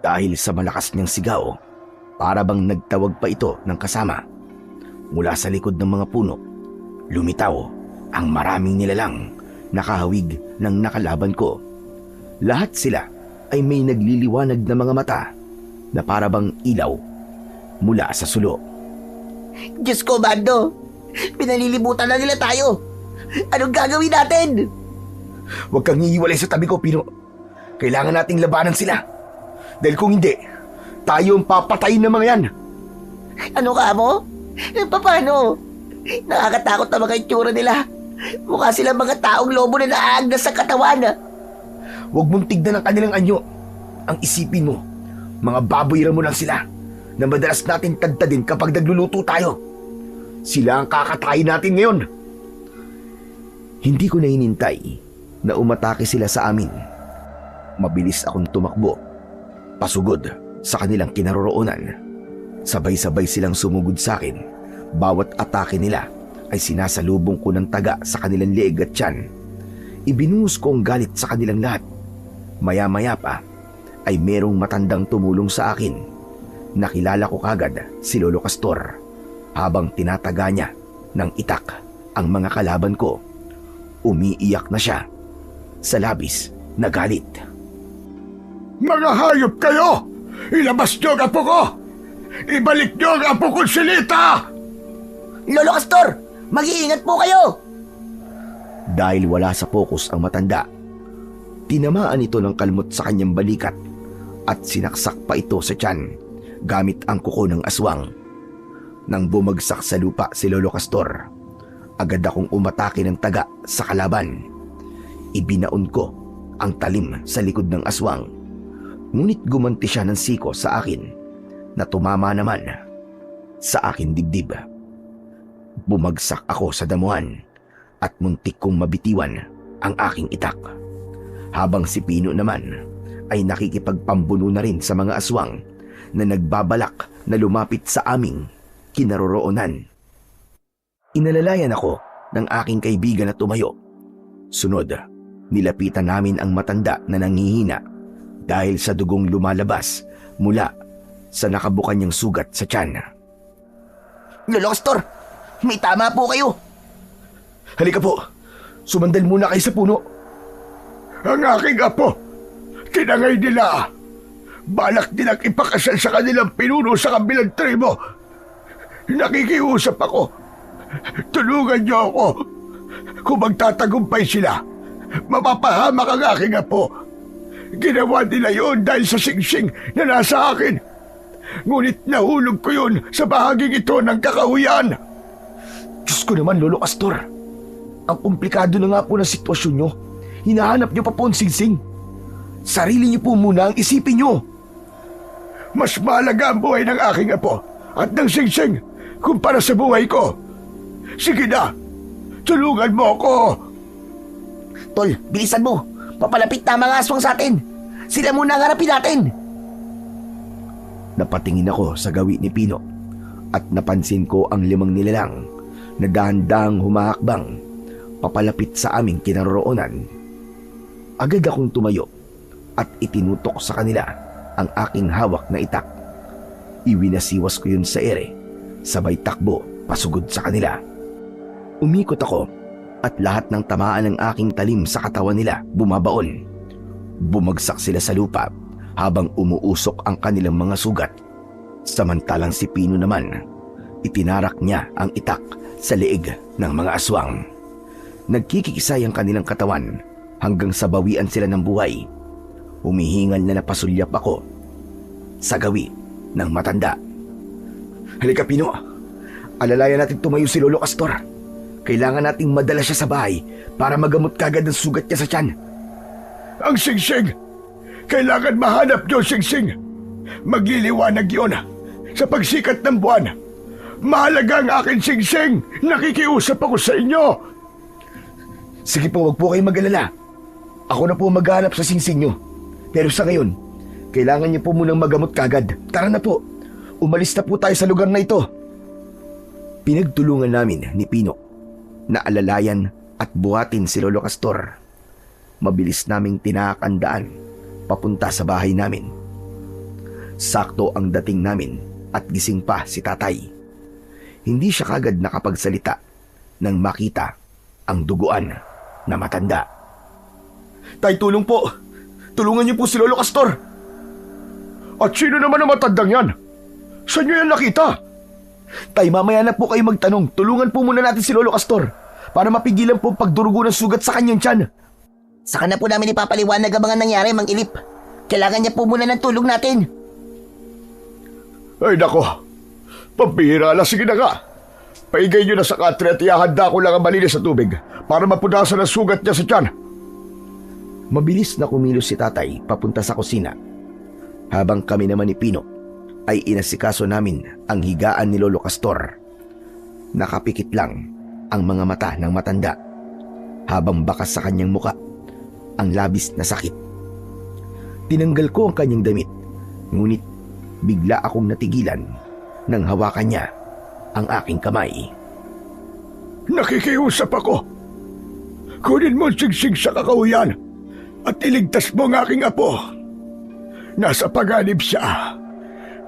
Dahil sa malakas niyang sigaw, para bang nagtawag pa ito ng kasama. Mula sa likod ng mga puno, lumitaw ang maraming nilalang nakahawig ng nakalaban ko. Lahat sila ay may nagliliwanag na mga mata na para bang ilaw mula sa sulo. Diyos ko, Mando! Pinalilibutan na nila tayo! Anong gagawin natin? Huwag kang hihiwalay sa tabi ko, Pino. Kailangan nating labanan sila. Dahil kung hindi, tayo ang papatayin ng mga yan. Ano ka mo? Paano? Nakakatakot na mga itsura nila. Mukha silang mga taong lobo na naaagnas sa katawan. Huwag mong tignan ang kanilang anyo. Ang isipin mo, mga baboy mo lang sila na madalas natin tagtadin kapag nagluluto tayo. Sila ang kakatayin natin ngayon. Hindi ko na hinintay na umatake sila sa amin. Mabilis akong tumakbo, pasugod sa kanilang kinaroroonan. Sabay-sabay silang sumugod sa akin. Bawat atake nila ay sinasalubong ko ng taga sa kanilang leeg at tiyan. Ibinuhos ko ang galit sa kanilang lahat. Maya-maya pa ay merong matandang tumulong sa akin. Nakilala ko kagad si Lolo Castor habang tinataga niya ng itak ang mga kalaban ko. Umiiyak na siya sa labis na galit. Mga hayop kayo! Ilabas niyo ang apo ko! Ibalik niyo ang apo ko si Lita! Lolo Castor, mag-iingat po kayo! Dahil wala sa focus ang matanda, tinamaan ito ng kalmot sa kanyang balikat at sinaksak pa ito sa tiyan gamit ang kuko ng aswang. Nang bumagsak sa lupa si Lolo Castor, agad akong umatake ng taga sa kalaban. Ibinaon ko ang talim sa likod ng aswang, ngunit gumanti siya ng siko sa akin na tumama naman sa akin dibdib. Bumagsak ako sa damuhan at muntik kong mabitiwan ang aking itak. Habang si Pino naman ay nakikipagpambuno na rin sa mga aswang na nagbabalak na lumapit sa aming kinaroroonan. Inalalayan ako ng aking kaibigan na tumayo. Sunod, nilapitan namin ang matanda na nanghihina dahil sa dugong lumalabas mula sa nakabukan niyang sugat sa tiyan. Lolo Castor, may tama po kayo. Halika po, sumandal muna kayo sa puno. Ang aking apo, tinangay nila. Balak nilang ipakasal sa kanilang pinuno sa kabilang tribo. Nakikiusap ako. Tulungan niyo ako. Kung magtatagumpay sila, mapapahamak ang aking apo. Ginawa nila yun dahil sa singsing na nasa akin. Ngunit nahulog ko yun sa bahaging ito ng kakahuyan. Diyos ko naman, Lolo Castor. Ang komplikado na nga po ng sitwasyon nyo. Hinahanap nyo pa po ang singsing. Sarili nyo po muna ang isipin nyo. Mas mahalaga ang buhay ng aking apo at ng singsing kumpara sa buhay ko. Sige na, tulungan mo ako. Tol, bilisan mo. Papalapit na mga aswang sa atin. Sila muna ang harapin natin. Napatingin ako sa gawi ni Pino at napansin ko ang 5 nilalang na dahan-dahang humahakbang papalapit sa aming kinaroroonan. Agad akong tumayo at itinutok sa kanila ang aking hawak na itak. Iwinasiwas ko yun sa ere, sabay takbo pasugod sa kanila. Umikot ako at lahat ng tamaan ng aking talim sa katawan nila bumabaon. Bumagsak sila sa lupa habang umuusok ang kanilang mga sugat. Samantalang si Pino naman, itinarak niya ang itak sa leeg ng mga aswang. Nagkikisay ang kanilang katawan hanggang sa bawian sila ng buhay. Humihingal na napasulyap ako sa gawi ng matanda. Halika Pino, alalayan natin tumayo si Lolo Castor. Kailangan nating madala siya sa bahay para magamot kagad ang sugat niya sa tiyan. Ang singsing! Kailangan mahanap niyo, singsing! Magliliwanag yun sa pagsikat ng buwan. Mahalaga ang aking singsing! Nakikiusap ako sa inyo! Sige po, wag po kayong mag-alala. Ako na po maghanap sa singsing niyo. Pero sa ngayon, kailangan niyo po munang magamot kagad. Tara na po, umalis na po tayo sa lugar na ito. Pinagtulungan namin ni Pino na alalayan at buhatin si Lolo Castor. Mabilis naming tinakandaan papunta sa bahay namin. Sakto ang dating namin at gising pa si tatay. Hindi siya kagad nakapagsalita nang makita ang duguan na matanda. Tay, tulong po! Tulungan niyo po si Lolo Castor! At sino naman ang matandang yan? Saan niyo yan nakita? Tay, mamaya na po kayo magtanong. Tulungan po muna natin si Lolo Castor para mapigilan po ang pagdurugo ng sugat sa kanyang tiyan. Saka na po namin ipapaliwanag ang mga nangyari, Mang Ilip. Kailangan niya po muna ng tulong natin. Ay nako, pambihira na. Sige na nga. Paigay niyo na sa katre at ihahanda ko lang ang malinis sa tubig para mapunasan ang sugat niya sa tiyan. Mabilis na kumilos si tatay papunta sa kusina. Habang kami naman ni Pino ay inasikaso namin ang higaan ni Lolo Castor. Nakapikit lang ang mga mata ng matanda habang bakas sa kanyang muka ang labis na sakit. Tinanggal ko ang kanyang damit, ngunit bigla akong natigilan nang hawakan niya ang aking kamay. Nakikiusap ako. Kunin mo ang sigsig sa kakauyan at iligtas mo ang aking apo. Nasa paganib siya.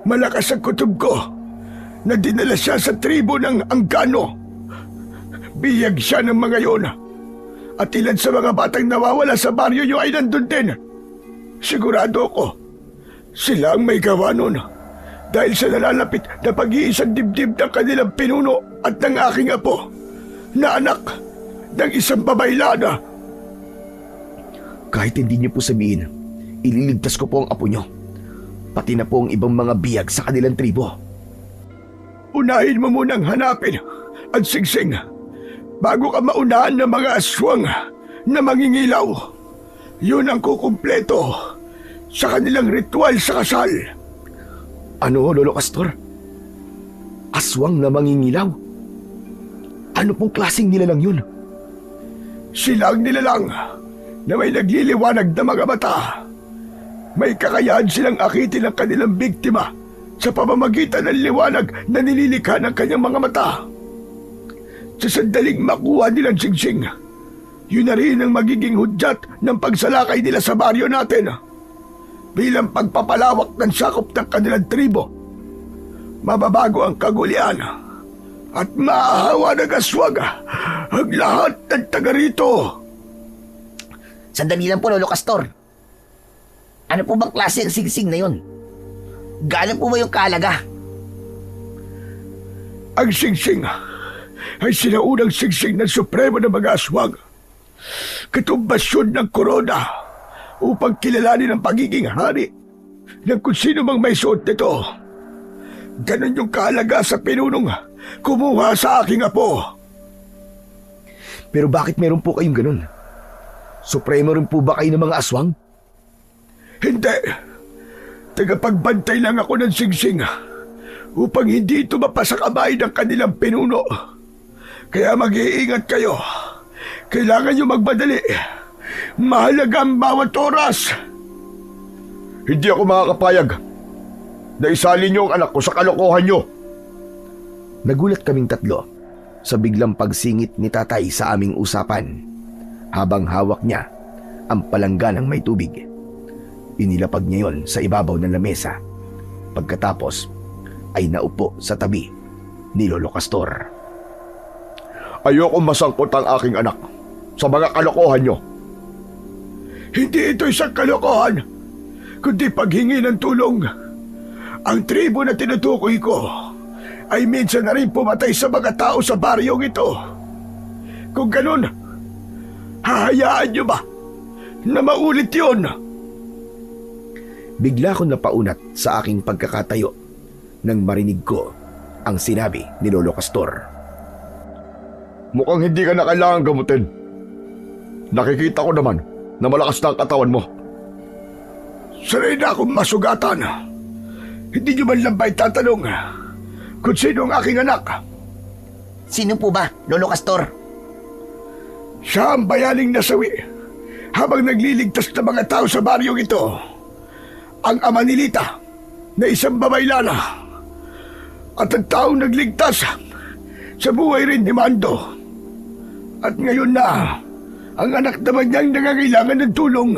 Malakas ang kutob ko na dinala siya sa tribo ng Anggano. Biyag siya ng mga yon. At ilan sa mga batang nawawala sa baryo nyo ay nandun din. Sigurado ko, sila ang may gawa nun. Dahil sa nalalapit na pag-iisang dibdib ng kanilang pinuno at ng aking apo, na anak ng isang babaylana. Kahit hindi niyo po sabihin, ililigtas ko po ang apo niyo. Pati na po ang ibang mga biyag sa kanilang tribo. Unahin mo munang hanapin ang singsing bago ka maunahan ng mga aswang na mangingilaw. Yun ang kukumpleto sa kanilang ritual sa kasal. Ano, Lolo Castor? Aswang na mangingilaw? Ano pong klaseng nilalang yun? Sila ang nilalang na may nagliliwanag na mga mata. May kakayahan silang akitin ang kanilang biktima sa pamamagitan ng liwanag na nililikha ng kanyang mga mata. Sa sandaling makuha nilang singsing, yun na rin ang magiging hudyat ng pagsalakay nila sa baryo natin bilang pagpapalawak ng sakop ng kanilang tribo. Mababago ang kagulian at maahawa ng aswag ang lahat ng taga rito. Sandali lang po, Lolo Castor. Ano po bang klase ang singsing na yun? Gaano po ba yung kaalaga? Ang singsing ay sinaunang singsing ng supremo ng mga aswang. Katumbas yun ng korona upang kilalanin ang pagiging hari ng kung sino mang may suot nito. Ganon yung kaalaga sa pinunong kumuha sa aking apo. Pero bakit meron po kayong ganun? Supremo rin po ba kayo ng mga aswang? Hindi. Tagapagbantay lang ako ng singsing upang hindi ito mapasakamay ng kanilang pinuno. Kaya mag-iingat kayo. Kailangan nyo magmadali. Mahalaga ang bawat oras. Hindi ako makakapayag na isali nyo ang anak ko sa kalokohan nyo. Nagulat kaming tatlo sa biglang pagsingit ni tatay sa aming usapan habang hawak niya ang palangga ng may tubig. Inilapag niya yon sa ibabaw ng lamesa. Pagkatapos ay naupo sa tabi ni Lolo Castor. Ayoko masangkot ang aking anak sa mga kalokohan nyo. Hindi ito isang kalokohan, kundi paghingi ng tulong. Ang tribo na tinutukoy ko ay minsan na rin pumatay sa mga tao sa baryong ito. Kung ganun, hahayaan nyo ba na maulit yun? Bigla ko napaunat sa aking pagkakatayo nang marinig ko ang sinabi ni Lolo Castor. Mukhang hindi ka na kailangan gamutin. Nakikita ko naman na malakas na ang katawan mo. Sanay na akong masugatan. Hindi nyo man lang ba itatanong kung sino ang aking anak? Sino po ba, Lolo Castor? Siya ang bayaning nasawi habang nagliligtas ng mga tao sa baryong ito. Ang ama ni Lita na isang babaylana at ang taong nagligtas sa buhay rin ni Mando. At ngayon na, ang anak naman niyang nangangailangan ng tulong.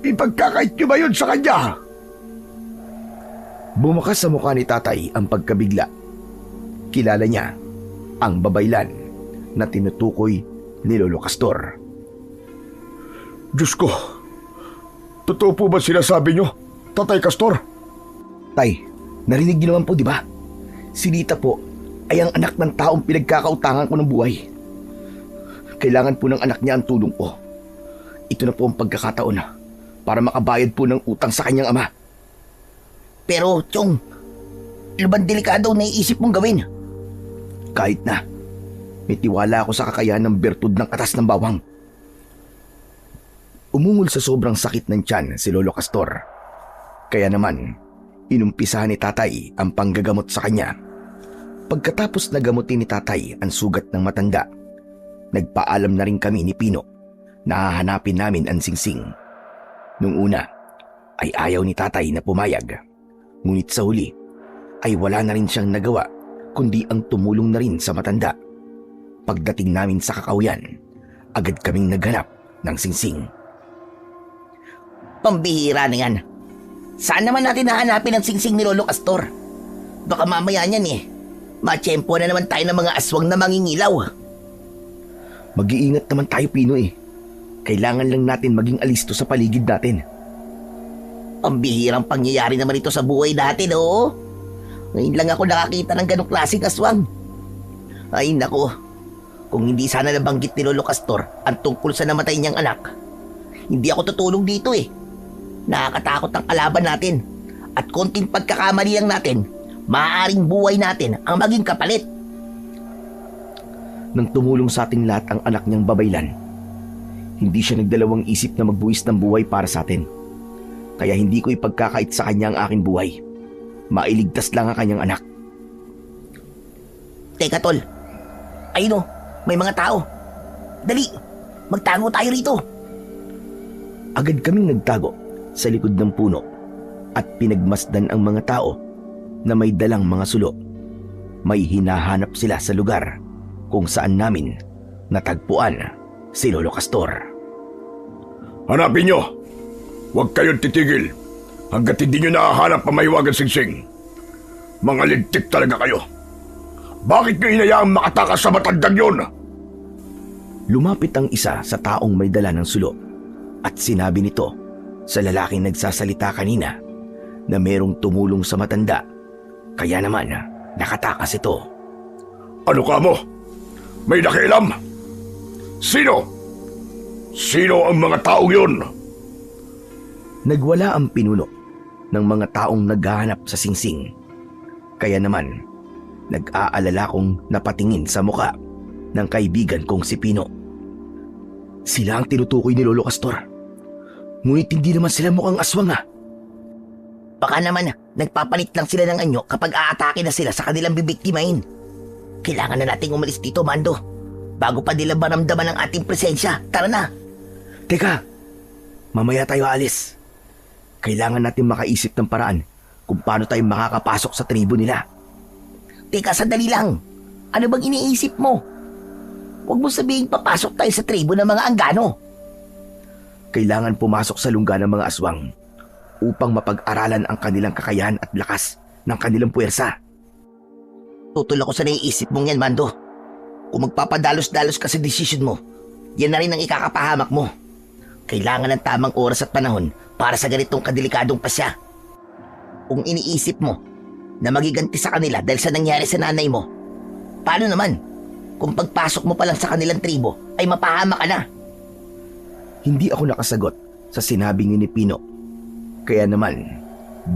Ipagkakait niyo ba yun sa kanya? Bumakas sa mukha ni tatay ang pagkabigla. Kilala niya ang babaylan na tinutukoy ni Lolo Castor. Diyos ko, totoo po ba sinasabi niyo, Tatay Castor? Tay, narinig niyo naman po, di ba? Si Lita po ay ang anak ng taong pinagkakautangan ko ng buhay. Kailangan po ng anak niya ang tulong ko. Ito na po ang pagkakataon para makabayad po ng utang sa kanyang ama. Pero, Chong, ano bang delikado na iisip mong gawin? Kahit na, may tiwala ako sa kakayahan ng bertud ng katas ng bawang. Umungol sa sobrang sakit ng tiyan si Lolo Castor. Kaya naman, inumpisahan ni tatay ang panggagamot sa kanya. Pagkatapos na gamutin ni tatay ang sugat ng matanda, nagpaalam na rin kami ni Pino na hahanapin namin ang singsing. Nung una ay ayaw ni tatay na pumayag. Ngunit sa huli ay wala na rin siyang nagawa kundi ang tumulong na rin sa matanda. Pagdating namin sa kakahuyan, agad kaming naghanap ng singsing. Pambihira na yan. Saan naman natin hahanapin ang singsing ni Lolo Castor? Baka mamaya niyan matsyempo na naman tayo ng mga aswang na mangingilaw. Mag-iingat naman tayo, Pino eh. Kailangan lang natin maging alisto sa paligid natin. Pambihirang pangyayari naman ito sa buhay natin, oo. Ngayon lang ako nakakita ng ganong klaseng aswang. Ay nako, kung hindi sana nabanggit ni Lolo Castor ang tungkol sa namatay niyang anak, hindi ako tutulong dito eh. Nakakatakot ang kalaban natin at konting pagkakamali lang natin, maaaring buhay natin ang maging kapalit. Nang tumulong sa ating lahat ang anak niyang babaylan, hindi siya nagdalawang isip na magbuwis ng buhay para sa atin. Kaya hindi ko ipagkakait sa kanya ang aking buhay. Mailigtas lang ang kanyang anak. Teka tol, ayun o, may mga tao. Dali, magtago tayo rito. Agad kaming nagtago sa likod ng puno at pinagmasdan ang mga tao na may dalang mga sulo. May hinahanap sila sa lugar kung saan namin natagpuan si Lolo Castor. Hanapin nyo! Huwag kayong titigil hanggat hindi nyo nahahanap ang mahiwagang singsing. Mga lintik talaga kayo. Bakit nyo hinayaang makatakas sa matandang yun? Lumapit ang isa sa taong may dala ng sulo at sinabi nito sa lalaking nagsasalita kanina na merong tumulong sa matanda, kaya naman nakatakas ito. Ano ka mo? May nakialam? Sino? Sino ang mga taong yun? Nagwala ang pinuno ng mga taong naghahanap sa singsing. Kaya naman, nag-aalala kong napatingin sa muka ng kaibigan kong si Pino. Sila ang tinutukoy ni Lolo Castor. Ngunit hindi naman sila mukhang aswang Baka naman nagpapalit lang sila ng anyo kapag aatake na sila sa kanilang bibiktimahin. Kailangan na nating umalis dito, Mando, bago pa nila maramdaman ang ating presensya. Tara na! Teka, mamaya tayo alis. Kailangan natin makaisip ng paraan kung paano tayo makakapasok sa tribo nila. Teka, sandali lang. Ano bang iniisip mo? Huwag mo sabihin papasok tayo sa tribo ng mga Anggano. Kailangan pumasok sa lungga ng mga aswang upang mapag-aralan ang kanilang kakayahan at lakas ng kanilang puwersa. Tutol ako sa naiisip mong yan, Mando. Kung magpapadalos-dalos ka sa desisyon mo, yan na rin ang ikakapahamak mo. Kailangan ng tamang oras at panahon para sa ganitong kadelikadong pasya. Kung iniisip mo na magiganti sa kanila dahil sa nangyari sa nanay mo, paano naman kung pagpasok mo pa lang sa kanilang tribo ay mapahamak ka na? Hindi ako nakasagot sa sinabing ni Pino. Kaya naman,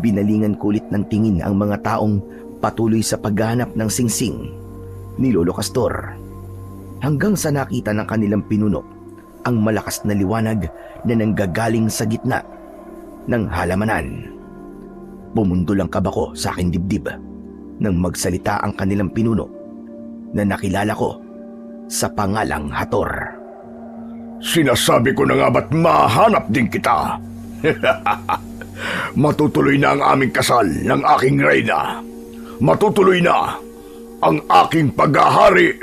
binalingan ko ulit ng tingin ang mga taong patuloy sa paghahanap ng singsing ni Lolo Castor. Hanggang sa nakita ng kanilang pinuno ang malakas na liwanag na nanggagaling sa gitna ng halamanan. Bumundol ang kaba ko sa aking dibdib nang magsalita ang kanilang pinuno na nakilala ko sa pangalang Hator. Sinasabi ko na nga ba't mahanap din kita? Matutuloy na ang aming kasal ng aking reyna. Matutuloy na ang aking paghahari.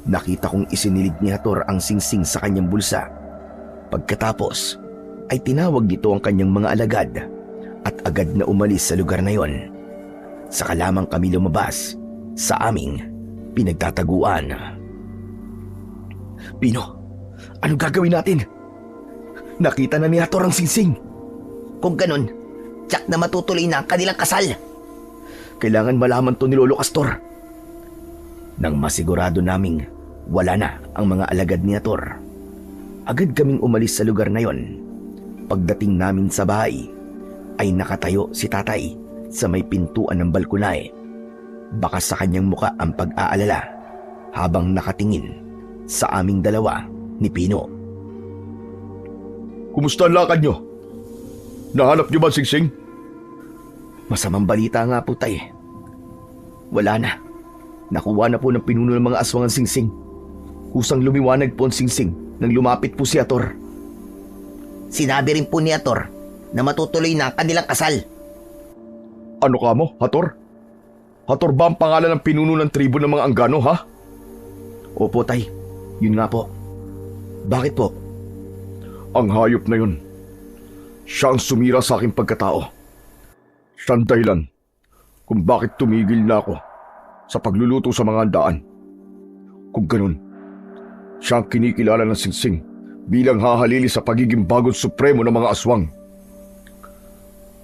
Nakita kong isinilig ni Hator ang singsing sa kanyang bulsa. Pagkatapos ay tinawag nito ang kanyang mga alagad at agad na umalis sa lugar na yon. Saka lamang kami lumabas sa aming pinagtataguan. Pino, anong gagawin natin? Nakita na ni Hator ang singsing. Kung ganun, tiyak na matutuloy na ang kanilang kasal. Kailangan malaman to ni Lolo Castor. Nang masigurado naming wala na ang mga alagad ni Hator, agad kaming umalis sa lugar na yon. Pagdating namin sa bahay, ay nakatayo si tatay sa may pintuan ng balkonahe. Baka sa kanyang muka ang pag-aalala habang nakatingin sa aming dalawa ni Pino. Kumusta ang lakad nyo? Nahanap nyo ba ang singsing? Masamang balita nga po, tay. Wala na. Nakuha na po ng pinuno ng mga aswang ang singsing. Kusang lumiwanag po ang singsing nang lumapit po si Hator. Sinabi rin po ni Hator na matutuloy na ang kanilang kasal. Ano ka mo, Hator? Hator ba ang pangalan ng pinuno ng tribo ng mga Anggano, ha? Opo, Tay. Yun nga po. Bakit po? Ang hayop na yun. Siya ang sumira sa aking pagkatao. Siya ang dahilan kung bakit tumigil na ako sa pagluluto sa mga handaan. Kung ganun, siya ang kinikilala ng Singsing bilang hahalili sa pagiging bagong supremo ng mga aswang.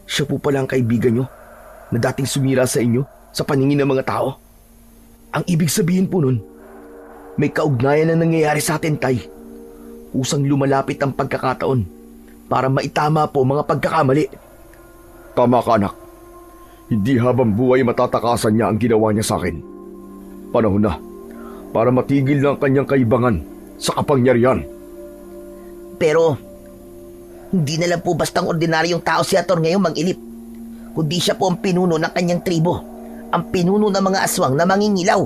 Siya po pala ang kaibigan nyo na dating sumira sa inyo sa paningin ng mga tao. Ang ibig sabihin po nun, may kaugnayan na nangyayari sa atin, Tay. Usang lumalapit ang pagkakataon para maitama po mga pagkakamali. Tama ka, anak. Hindi habang buhay matatakasan niya ang ginawa niya sa akin. Panahon na para matigil na ang kanyang kaibangan sa kapangyarihan. Pero, hindi na lang po bastang ordinaryong tao si Hator ngayong Mang-Ilip. Kundi siya po ang pinuno ng kanyang tribo. Ang pinuno ng mga aswang na mangingilaw.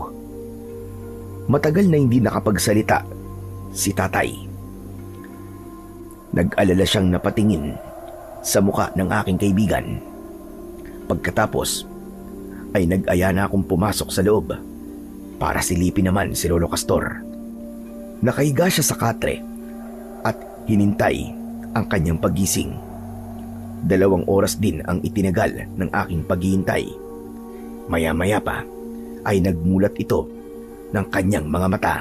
Matagal na hindi nakapagsalita si Tatay. Nag-alala siyang napatingin sa muka ng aking kaibigan. Pagkatapos ay nag-aya na akong pumasok sa loob para silipin naman si Lolo Castor. Nakahiga siya sa katre at hinintay ang kanyang paggising. 2 oras din ang itinagal ng aking paghihintay. Maya-maya pa ay nagmulat ito ng kanyang mga mata.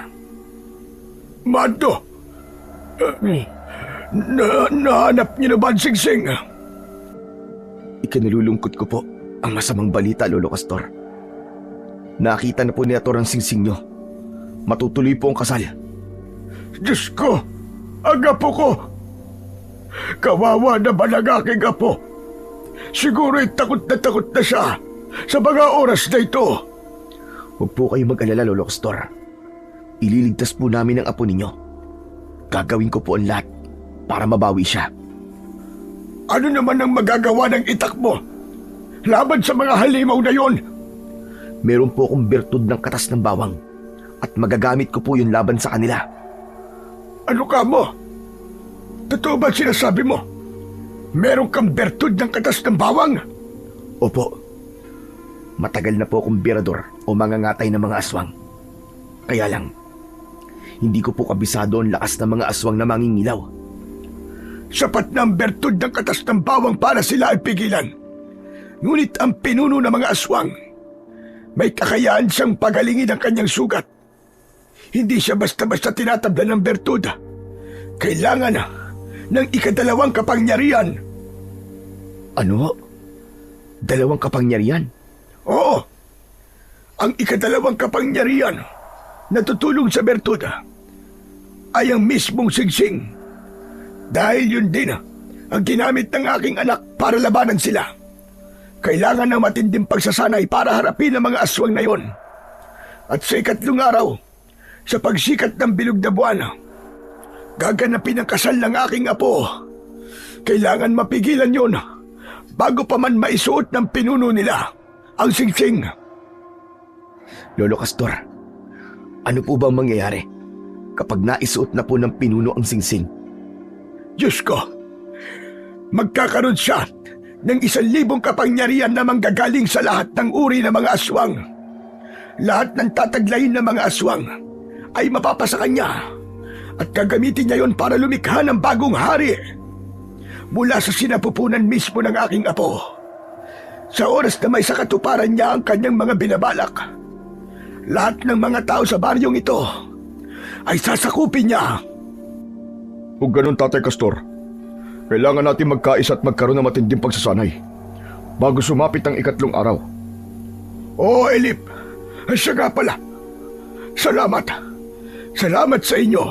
Mando! Nahanap niyo na ba ang Singsing? Ikinalulungkot ko po ang masamang balita, Lolo Castor. Nakita na po ni Hator ang singsing nyo. Matutuloy po ang kasal. Diyos ko! Ang apo ko! Kawawa naman ang aking apo. Siguro'y takot na siya sa mga oras na ito. Huwag po kayong mag-alala, Lolo Castor. Ililigtas po namin ang apo ninyo. Gagawin ko po ang lahat para mabawi siya. Ano naman ang magagawa ng itak mo laban sa mga halimaw na yon? Meron po akong bertud ng katas ng bawang at magagamit ko po yun laban sa kanila. Ano ka mo? Totoo ba sinasabi mo? Meron kang bertud ng katas ng bawang? Opo. Matagal na po akong birador o mangangatay ng mga aswang. Kaya lang, hindi ko po kabisado ang lakas ng mga aswang na mangingilaw. Sapat na ang bertud ng katas ng bawang para sila ay pigilan. Ngunit ang pinuno ng mga aswang, may kakayaan siyang pagalingin ang kanyang sugat. Hindi siya basta-basta tinatablan ng bertud. Kailangan ng ikadalawang kapangyarihan. Ano? 2 kapangyarihan? Oo. Ang ikadalawang kapangyarihan na tutulong sa bertud ay ang mismong Singsing. Dahil yun din ang ginamit ng aking anak para labanan sila. Kailangan ng matinding pagsasanay para harapin ang mga aswang na yon. At sa 3 araw, sa pagsikat ng bilog na buwan, gaganapin ang kasal ng aking apo. Kailangan mapigilan yon bago pa man maisuot ng pinuno nila ang Singsing. Lolo Castor, ano po bang mangyayari kapag naisuot na po ng pinuno ang singsing? Diyos ko, magkakaroon siya ng 1,000 kapangyarihan na manggagaling sa lahat ng uri ng mga aswang. Lahat ng tataglayin ng mga aswang ay mapapasa kanya at gagamitin niya yon para lumikha ng bagong hari mula sa sinapupunan mismo ng aking apo. Sa oras na may sakatuparan niya ang kanyang mga binabalak, lahat ng mga tao sa baryong ito ay sasakupin niya. Kung ganun, Tatay Castor, kailangan natin magkaisa at magkaroon ng matinding pagsasanay bago sumapit ang 3 araw. Oo, Elip. Siya nga pala. Salamat. Salamat sa inyo.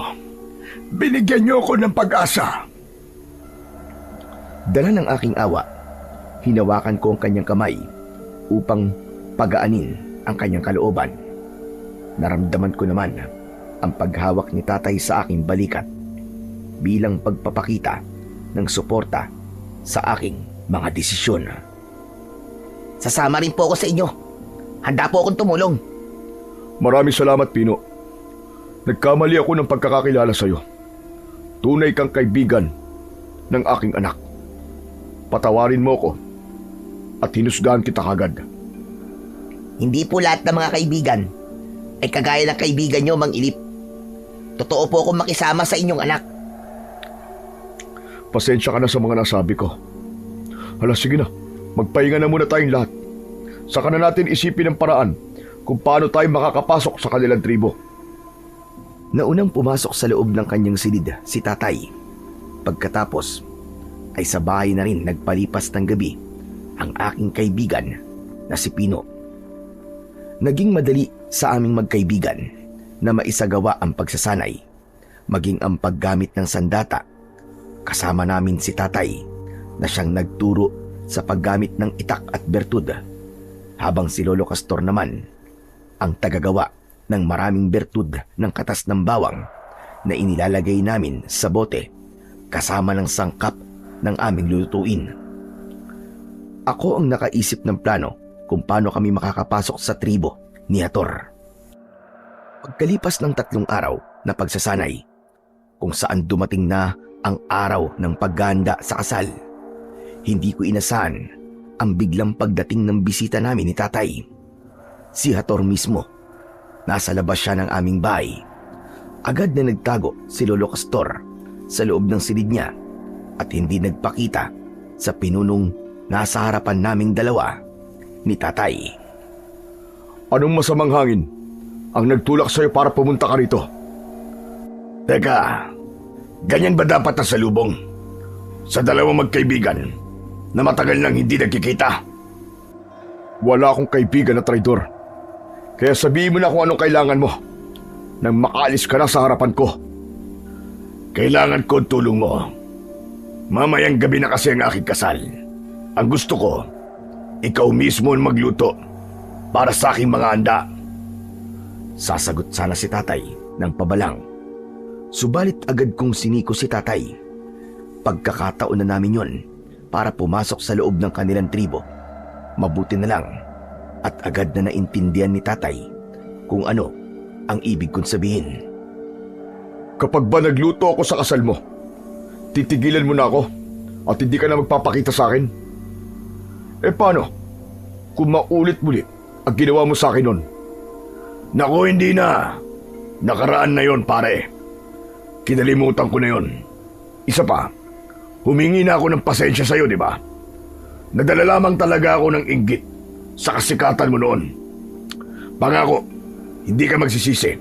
Binigyan niyo ako ng pag-asa. Dala ng aking awa, hinawakan ko ang kanyang kamay upang pagaanin ang kanyang kalooban. Naramdaman ko naman ang paghawak ni Tatay sa aking balikat bilang pagpapakita ng suporta sa aking mga desisyon. Sasama rin po ako sa inyo. Handa po akong tumulong. Maraming salamat, Pino. Nagkamali ako ng pagkakakilala sa iyo. Tunay kang kaibigan ng aking anak. Patawarin mo ko at hinusgahan kita kagad. Hindi po lahat ng mga kaibigan ay kagaya ng kaibigan nyo, Mang Ilip. Totoo po akong makisama sa inyong anak. Pasensya ka na sa mga nasabi ko. Hala, sige na. Magpahinga na muna tayong lahat. Saka na natin isipin ang paraan kung paano tayo makakapasok sa kanilang tribo. Naunang pumasok sa loob ng kanyang silid si tatay. Pagkatapos ay sa bahay na rin nagpalipas ng gabi ang aking kaibigan na si Pino. Naging madali sa aming magkaibigan na maisagawa ang pagsasanay, maging ang paggamit ng sandata. Kasama namin si tatay na siyang nagturo sa paggamit ng itak at bertud, habang si Lolo Castor naman ang tagagawa ng maraming bertud ng katas ng bawang na inilalagay namin sa bote kasama ng sangkap ng aming lulutuin. Ako ang nakaisip ng plano kung paano kami makakapasok sa tribo ni Hator. Pagkalipas ng 3 araw na pagsasanay, kung saan dumating na ang araw ng paghahanda sa kasal, hindi ko inasahan ang biglang pagdating ng bisita namin ni tatay. Si Hator mismo. Nasa labas siya ng aming bahay. Agad na nagtago si Lolo Castor sa loob ng silid niya at hindi nagpakita sa pinunong nasa harapan naming dalawa ni tatay. Anong masamang hangin ang nagtulak sa'yo para pumunta ka rito? Teka, ganyan ba dapat na salubong sa dalawang magkaibigan na matagal nang hindi nagkikita? Wala akong kaibigan na traidor. Kaya sabihin mo na kung anong kailangan mo nang makaalis ka na sa harapan ko. Kailangan ko tulong mo. Mamayang gabi na kasi ang aking kasal. Ang gusto ko, ikaw mismo ang magluto para sa aking mga handa. Sasagot sana si tatay ng pabalang. Subalit agad kong siniko si tatay. Pagkakataon na namin yon para pumasok sa loob ng kanilang tribo. Mabuti na lang at agad na naintindihan ni tatay kung ano ang ibig kong sabihin. Kapag ba nagluto ako sa kasal mo, titigilan mo na ako at hindi ka na magpapakita sa akin? Eh paano kung maulit-ulit ang ginawa mo sa akin nun? Naku, hindi na. Nakaraan na yon, pare. Kinalimutan ko na yon. Isa pa, humingi na ako ng pasensya sa'yo, di ba? Nadala lamang talaga ako ng inggit sa kasikatan mo noon. Pangako, hindi ka magsisisi.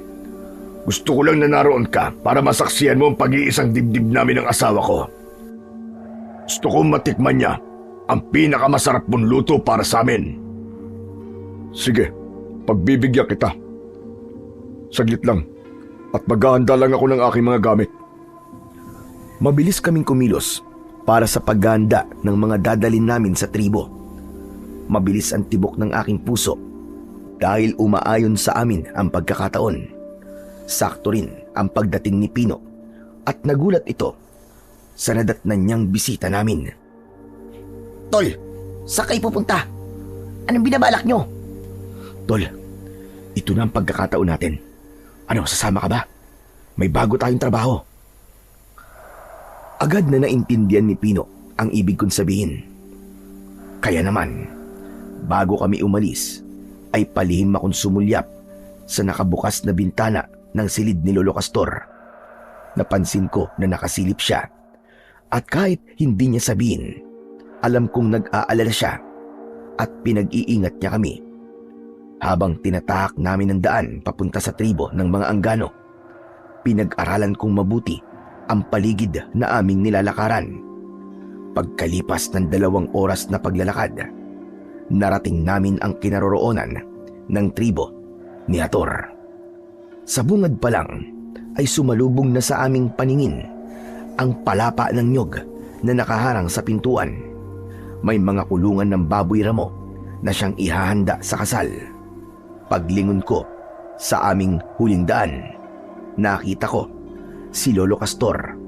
Gusto ko lang na naroon ka para masaksiyan mo ang pag-iisang dibdib namin ng asawa ko. Gusto kong matikman niya ang pinakamasarap mong luto para sa amin. Sige, pagbibigyan kita. Saglit lang at maghahanda lang ako ng aking mga gamit. Mabilis kaming kumilos para sa paghahanda ng mga dadalhin namin sa tribo. Mabilis ang tibok ng aking puso dahil umaayon sa amin ang pagkakataon. Sakto rin ang pagdating ni Pino at nagulat ito sa nadatnan niyang bisita namin. Tol, saan kayo pupunta? Anong binabalak nyo? Tol, ito na ang pagkakataon natin. Ano, sasama ka ba? May bago tayong trabaho. Agad na naintindihan ni Pino ang ibig kong sabihin. Kaya naman, bago kami umalis, ay palihim akong sumulyap sa nakabukas na bintana ng silid ni Lolo Castor. Napansin ko na nakasilip siya at kahit hindi niya sabihin, alam kong nag-aalala siya at pinag-iingat niya kami. Habang tinatahak namin ang daan papunta sa tribo ng mga Anggano, pinag-aralan kong mabuti ang paligid na aming nilalakaran. Pagkalipas ng 2 oras na paglalakad, narating namin ang kinaroroonan ng tribo ni Hator. Sa bungad pa lang ay sumalubong na sa aming paningin ang palapa ng nyog na nakaharang sa pintuan. May mga kulungan ng baboy ramo na siyang ihahanda sa kasal. Paglingon ko sa aming huling daan, nakita ko si Lolo Castor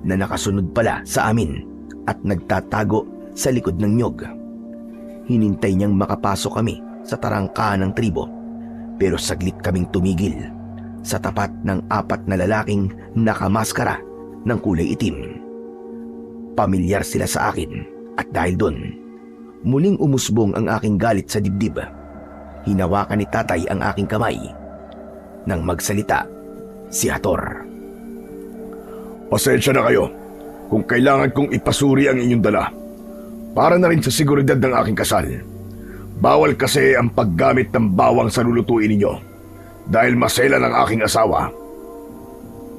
na nakasunod pala sa amin at nagtatago sa likod ng nyog. Hinintay niyang makapasok kami sa tarangkahan ng tribo, pero saglit kaming tumigil sa tapat ng 4 na lalaking nakamaskara ng kulay itim. Pamilyar sila sa akin at dahil doon, Muling umusbong ang aking galit sa dibdib. Hinawakan ni tatay ang aking kamay. Nang magsalita, si Hator. Pasensya na kayo kung kailangan kong ipasuri ang inyong dala. Para na rin sa seguridad ng aking kasal. Bawal kasi ang paggamit ng bawang sa lulutuin ninyo dahil masela ng aking asawa.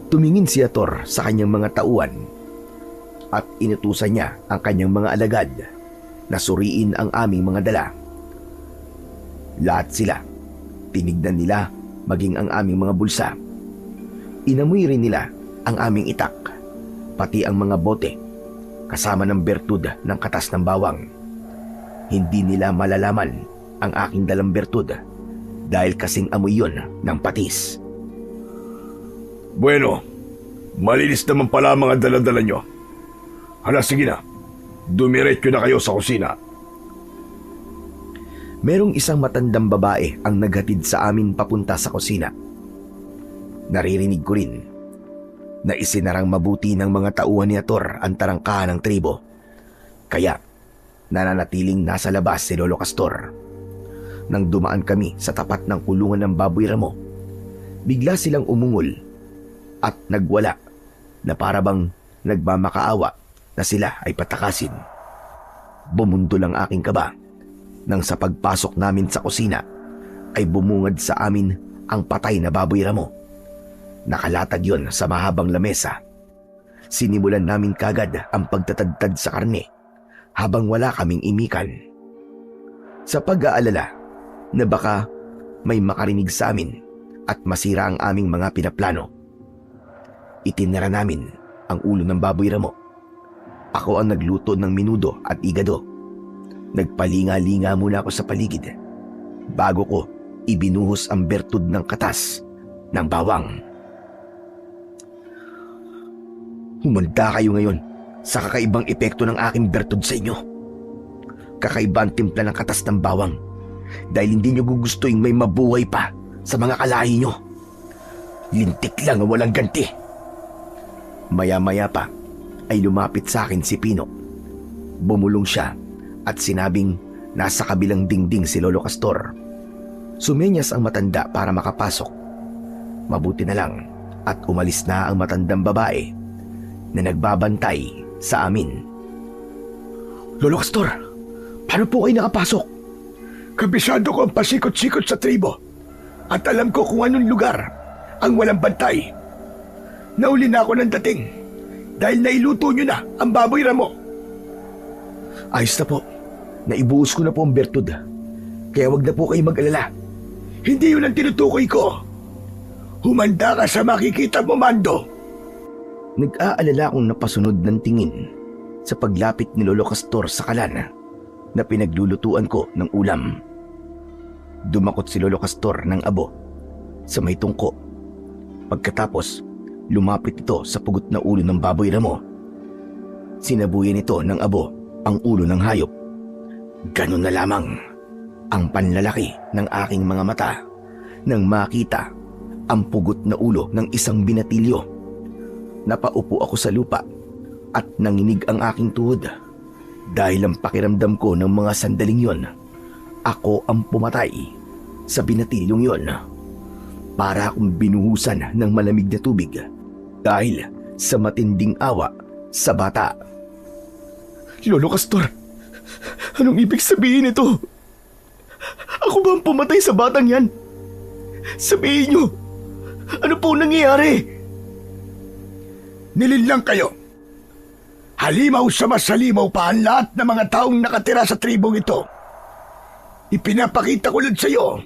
Tumingin si Hator sa kanyang mga tauhan at inutusan niya ang kanyang mga alagad na suriin ang aming mga dala. Lahat sila, tinignan nila maging ang aming mga bulsa. Inamoy rin nila ang aming itak, pati ang mga bote, kasama ng bertud ng katas ng bawang. Hindi nila malalaman ang aking dalang bertud dahil kasing amoy yon ng patis. Bueno, malinis naman pala ang mga dala-dala nyo. Hala, sige na. Dumiretso na kayo sa kusina. Merong isang matandang babae ang naghatid sa amin papunta sa kusina. Naririnig ko rin na isinarang mabuti ng mga tauhan ni Hator ang tarangkahan ng tribo. Kaya nananatiling nasa labas si Lolo Castor. Nang dumaan kami sa tapat ng kulungan ng baboy ramo, bigla silang umungol at nagwala na parabang nagmamakaawa na sila ay patakasin. Bumundo lang aking kaba nang sa pagpasok namin sa kusina ay bumungad sa amin ang patay na baboy ramo. Nakalatag yon sa mahabang lamesa. Sinimulan namin kagad ang pagtatadtad sa karne habang wala kaming imikan. Sa pag-aalala na baka may makarinig sa amin at masira ang aming mga pinaplano, itinira namin ang ulo ng baboy ramo. Ako ang nagluto ng minudo at igado. Nagpalinga-linga muna ako sa paligid bago ko ibinuhos ang bertud ng katas ng bawang. Humanda kayo ngayon sa kakaibang epekto ng aking bertud sa inyo. Kakaiba ang timpla ng katas ng bawang dahil hindi nyo gugustuhin may mabuhay pa sa mga kalahi nyo. Lintik lang ang walang ganti. Maya-maya pa ay lumapit sa akin si Pino. Bumulong siya at sinabing nasa kabilang dingding si Lolo Castor. Sumenyas ang matanda para makapasok. Mabuti na lang at umalis na ang matandang babae na nagbabantay sa amin. Lolo Castor, paano po kayo nakapasok? Kabisado ko ang pasikot-sikot sa tribo at alam ko kung anong lugar ang walang bantay. Nauli na ako ng dating dahil nailuto nyo na ang baboy ramo. Ayos na po. Naibuhos ko na po ang bertud. Kaya wag na po kayo mag-alala. Hindi yun ang tinutukoy ko. Humanda ka sa makikita mo, Mando. Nag-aalala akong napasunod ng tingin sa paglapit ni Lolo Castor sa kalan na pinaglulutuan ko ng ulam. Dumakot si Lolo Castor ng abo sa may tungko. Pagkatapos, lumapit ito sa pugot na ulo ng baboy ramo. Sinabuyan ito ng abo ang ulo ng hayop. Ganun na lamang ang panlalaki ng aking mga mata nang makita ang pugot na ulo ng isang binatilyo. Napaupo ako sa lupa at nanginig ang aking tuhod dahil ang pakiramdam ko ng mga sandaling yon, ako ang pumatay sa binatilyong yon. Para akong binuhusan ng malamig na tubig dahil sa matinding awa sa bata. Lolo Castor, anong ibig sabihin ito? Ako ba ang pumatay sa batang yan? Sabihin nyo, ano po nangyayari? Nilinlang kayo. Halimaw sa mas halimaw pa ang lahat ng mga taong nakatira sa tribong ito. Ipinapakita ko lang sa iyo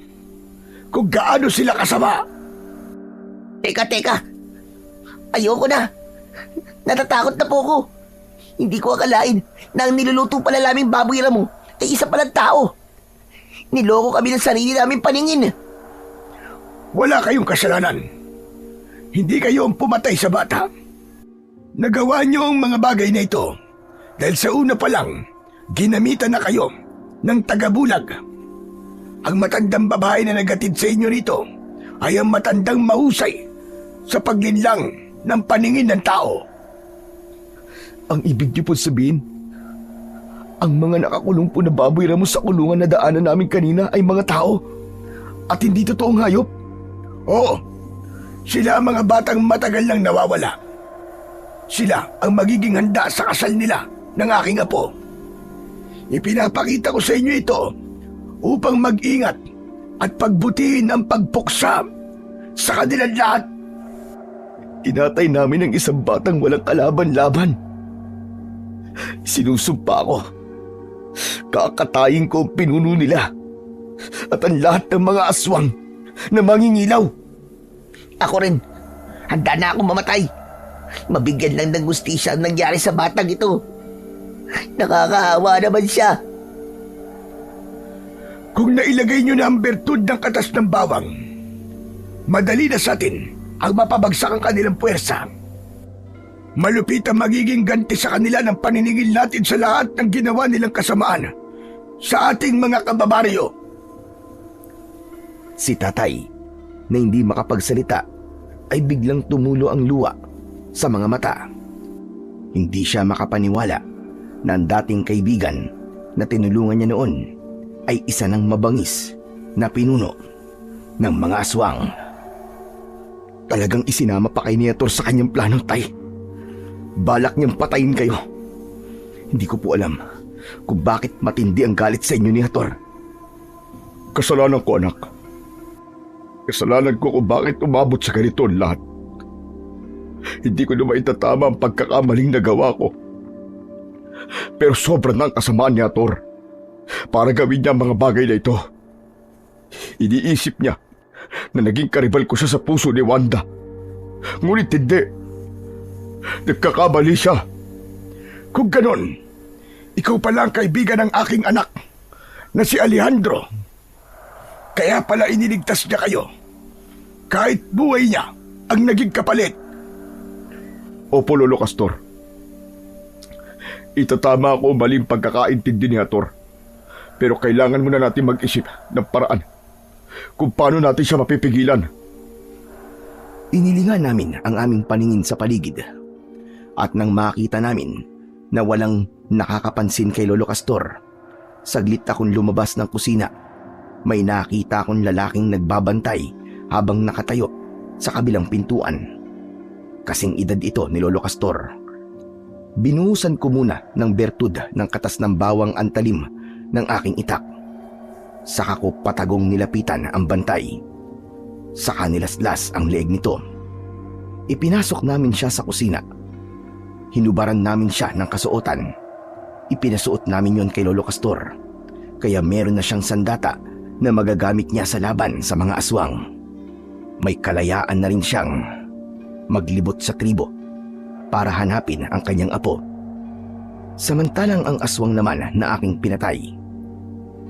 kung gaano sila kasama. Teka. Ayoko na. Natatakot na po ako. Hindi ko akalain na ang niluluto pala naming baboy ramo ay isa palang tao. Niloko kami ng sarili naming paningin. Wala kayong kasalanan. Hindi kayo ang pumatay sa bata. Nagawa niyo ang mga bagay na ito dahil sa una pa lang, ginamitan na kayo ng tagabulag. Ang matandang babae na nagatid sa inyo rito ay ang matandang mahusay sa paglinlang ng paningin ng tao. Ang ibig niyo po sabihin, Ang mga nakakulong po na baboy ramo sa kulungan na daanan namin kanina ay mga tao at hindi totoong hayop. Oo, sila ang mga batang matagal nang nawawala. Sila ang magiging handa sa kasal nila ng aking apo. Ipinapakita ko sa inyo ito upang mag-ingat at pagbutihin ang pagpuksa sa kanilang lahat. Tinatay namin ang isang batang walang kalaban-laban. Sinusumpa ko. Kakatayin ko ang pinuno nila at ang lahat ng mga aswang na mangingilaw. Ako rin. Handa na akong mamatay. Mabigyan lang ng gustisya ang nangyari sa batang ito. Nakakaawa naman siya. Kung nailagay nyo na ang bertud ng katas ng bawang, madali na sa atin ang mapabagsak ang kanilang puwersa. Malupit ang magiging ganti sa kanila ng paniningil natin sa lahat ng ginawa nilang kasamaan sa ating mga kababaryo. Si tatay, na hindi makapagsalita, ay biglang tumulo ang luha sa mga mata. Hindi siya makapaniwala na ang dating kaibigan na tinulungan niya noon ay isa ng mabangis na pinuno ng mga aswang. Talagang isinama pa kay Niator sa kanyang plano, tay. Balak niyang patayin kayo. Hindi ko po alam kung bakit matindi ang galit sa inyo ni Niator. Kasalanan ko, anak. Kasalanan ko kung bakit umabot sa ganito ang lahat. Hindi ko na maitatama ang pagkakamaling nagawa ko. Pero sobrang ang kasamaan ni Niator para gawin niya ang mga bagay na ito. Iniisip niya na naging karibal ko siya sa puso ni Wanda. Ngunit hindi. Nagkakamali siya. Kung ganon, ikaw pala ang kaibigan ng aking anak na si Alejandro. Kaya pala iniligtas niya kayo. Kahit buhay niya ang naging kapalit. Opo, Lolo Castor. Itatama ako maling pagkakaintindi ni Hator. Pero kailangan muna natin mag-isip ng paraan kung paano natin siya mapipigilan. Inilingan namin ang aming paningin sa paligid. At nang makita namin na walang nakakapansin kay Lolo Castor, saglit akong lumabas ng kusina. May nakita akong lalaking nagbabantay habang nakatayo sa kabilang pintuan. Kasing edad ito ni Lolo Castor. Binuhusan ko muna ng bertud ng katas ng bawang antalim ng aking itak. Saka ko patagong nilapitan ang bantay. Saka nilaslas ang leeg nito. Ipinasok namin siya sa kusina. Hinubaran namin siya ng kasuotan. Ipinasuot namin yon kay Lolo Castor. Kaya meron na siyang sandata na magagamit niya sa laban sa mga aswang. May kalayaan na rin siyang maglibot sa tribo para hanapin ang kanyang apo. Samantalang ang aswang naman na aking pinatay,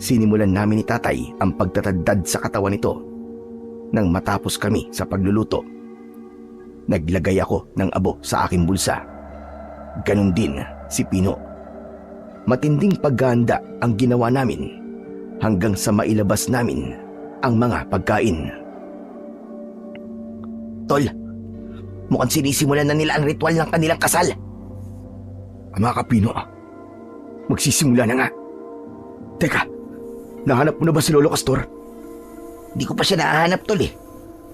sinimulan namin ni tatay ang pagtatadad sa katawan nito. Nang matapos kami sa pagluluto, naglagay ako ng abo sa aking bulsa. Ganon din si Pino. Matinding paghahanda ang ginawa namin hanggang sa mailabas namin ang mga pagkain. Tol, mukhang sinisimulan na nila ang ritual ng kanilang kasal. Ama ka, Pino. Magsisimula na nga. Teka, nahanap mo na ba si Lolo Castor? Di ko pa siya nahahanap, tol eh.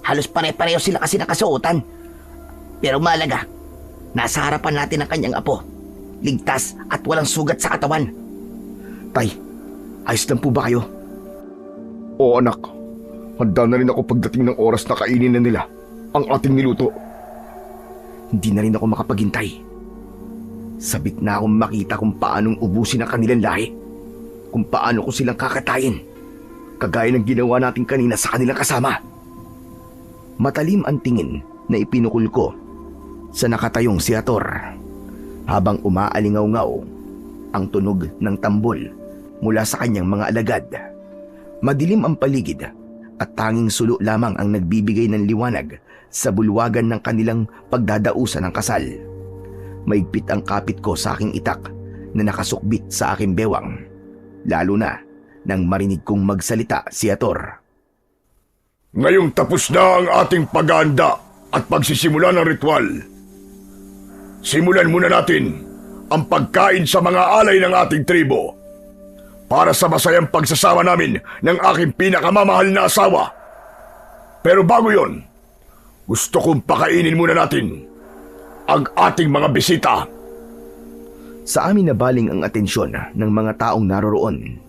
Halos pare-pareho sila kasi nakasuotan. Pero malaga, nasa harapan natin ang kanyang apo. Ligtas at walang sugat sa katawan. Tay, ayos lang po ba kayo? Oo, anak. Handa na rin ako pagdating ng oras na kainin na nila ang ating niluto. Hindi na rin ako makapaghintay. Sabik na akong makita kung paanong ubusin ang kanilang lahi. Kung paano ko silang kakatayin. Kagaya ng ginawa natin kanina sa kanilang kasama. Matalim ang tingin na ipinukul ko sa nakatayong si Hator. Habang umaalingaw-ngaw ang tunog ng tambol mula sa kanyang mga alagad. Madilim ang paligid at tanging sulo lamang ang nagbibigay ng liwanag sa bulwagan ng kanilang pagdadausan ng kasal. Maigpit ang kapit ko sa aking itak na nakasukbit sa aking bewang, lalo na nang marinig kong magsalita si Hator. Ngayong tapos na ang ating paghahanda at pagsisimula ng ritual. Simulan muna natin ang pagkain sa mga alay ng ating tribo para sa masayang pagsasama namin ng aking pinakamamahal na asawa. Pero bago yon, gusto kong pakainin muna natin ang ating mga bisita. Sa amin nabaling ang atensyon ng mga taong naroroon.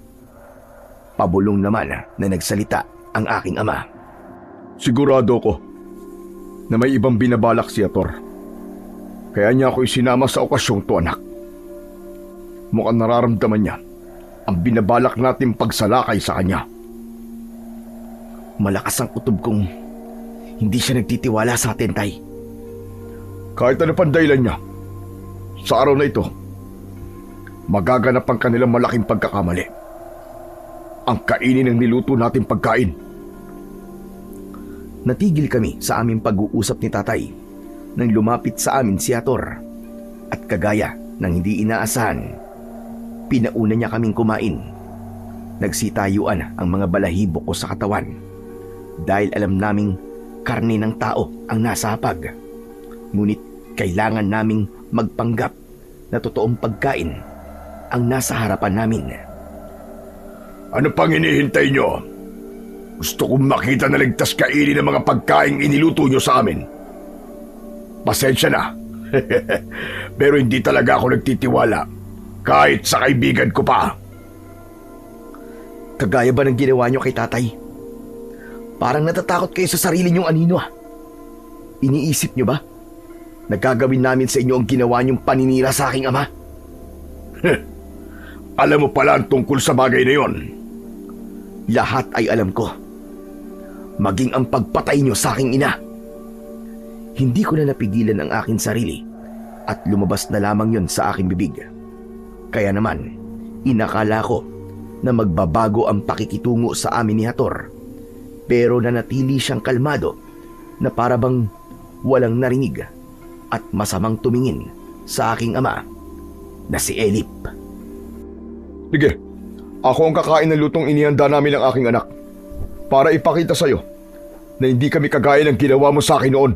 Pabulong naman na nagsalita ang aking ama. Sigurado ko na may ibang binabalak si Ator. Kaya niya ako isinama sa okasyong to, anak. Mukhang nararamdaman niya ang binabalak natin pagsalakay sa kanya. Malakas ang kutob kong hindi siya nagtitiwala sa atin, Tay. Kahit ano pang dahilan niya, sa araw na ito, magaganap ang kanilang malaking pagkakamali. Ang kainin ng niluto natin pagkain. Natigil kami sa aming pag-uusap ni Tatay nang lumapit sa amin si Ator. At kagaya ng hindi inaasahan, pinauna niya kaming kumain. Nagsitayuan ang mga balahibo ko sa katawan dahil alam naming karne ng tao ang nasa hapag. Ngunit kailangan naming magpanggap na totoong pagkain ang nasa harapan namin. Ano pang hinihintay nyo? Gusto kong makita na ligtas kainin ng mga pagkaing iniluto nyo sa amin. Pasensya na. Pero hindi talaga ako nagtitiwala kahit sa kaibigan ko pa. Kagaya ba ng ginawa niyo kay Tatay? Parang natatakot kayo sa sarili niyong anino ah. Iniisip niyo ba? Nagagawin namin sa inyo ang ginawa niyong paninira sa aking ama? Alam mo pala ang tungkol sa bagay na yon. Lahat ay alam ko. Maging ang pagpatay niyo sa aking ina. Hindi ko na napigilan ang aking sarili at lumabas na lamang yon sa aking bibig. Kaya naman, inakala ko na magbabago ang pakikitungo sa amin ni Hator. Pero nanatili siyang kalmado na para bang walang narinig at masamang tumingin sa aking ama na si Elip. Sige, ako ang kakain ng lutong inihanda namin ng aking anak para ipakita sa'yo na hindi kami kagaya ng ginawa mo sa akin noon.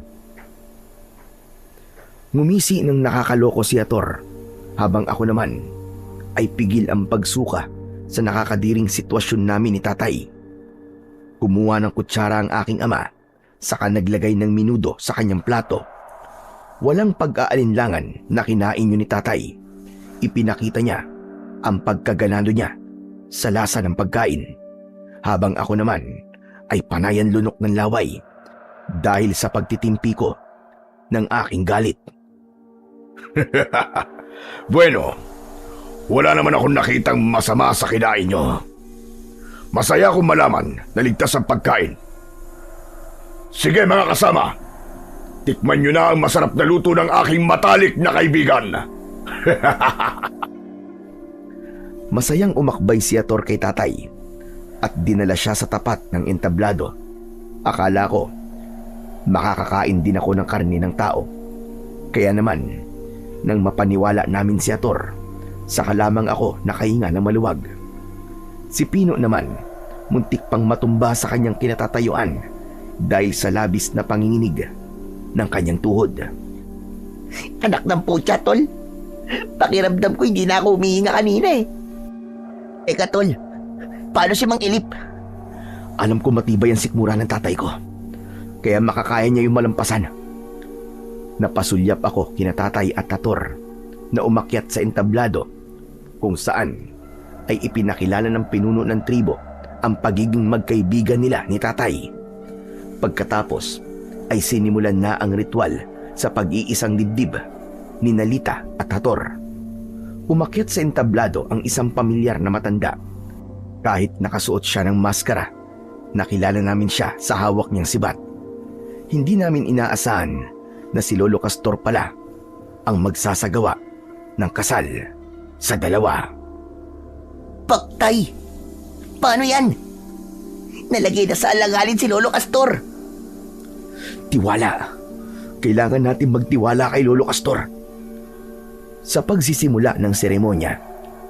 Ngumisi ng nakakaloko si Hator habang ako naman ay pigil ang pagsuka sa nakakadiring sitwasyon namin ni Tatay. Kumuha ng kutsara ang aking ama, saka naglagay ng minudo sa kanyang plato. Walang pag-aalinlangan na kinain niyo ni Tatay. Ipinakita niya ang pagkaganado niya sa lasa ng pagkain, habang ako naman ay panayan lunok ng laway dahil sa pagtitimpi ko ng aking galit. Bueno, wala naman akong nakitang masama sa kinain nyo. Masaya akong malaman na ligtas ang pagkain. Sige mga kasama, tikman nyo na ang masarap na luto ng aking matalik na kaibigan. Masayang umakbay si Hator kay Tatay at dinala siya sa tapat ng entablado. Akala ko, makakakain din ako ng karne ng tao. Kaya naman, nang mapaniwala namin si Hator, saka lamang ako nakahinga ng maluwag. Si Pino naman, muntik pang matumba sa kanyang kinatatayuan dahil sa labis na panginginig ng kanyang tuhod. Anak ng putya, tol. Pakiramdam ko hindi na ako humihinga kanina eh. Eka, tol. Paano si Mang Elip? Alam ko matibay ang sikmura ng tatay ko, kaya makakaya niya yung malampasan. Napasulyap ako kina Tatay at Hator na umakyat sa entablado kung saan ay ipinakilala ng pinuno ng tribo ang pagiging magkaibigan nila ni Tatay. Pagkatapos ay sinimulan na ang ritual sa pag-iisang dibdib ni Nalita at Hator. Umakyat sa entablado ang isang pamilyar na matanda. Kahit nakasuot siya ng maskara, nakilala namin siya sa hawak niyang sibat. Hindi namin inaasahan na si Lolo Castor pala ang magsasagawa ng kasal sa dalawa. Paktay! Paano yan? Nalagay na sa alanganin si Lolo Castor. Tiwala. Kailangan natin magtiwala kay Lolo Castor. Sa pagsisimula ng seremonya,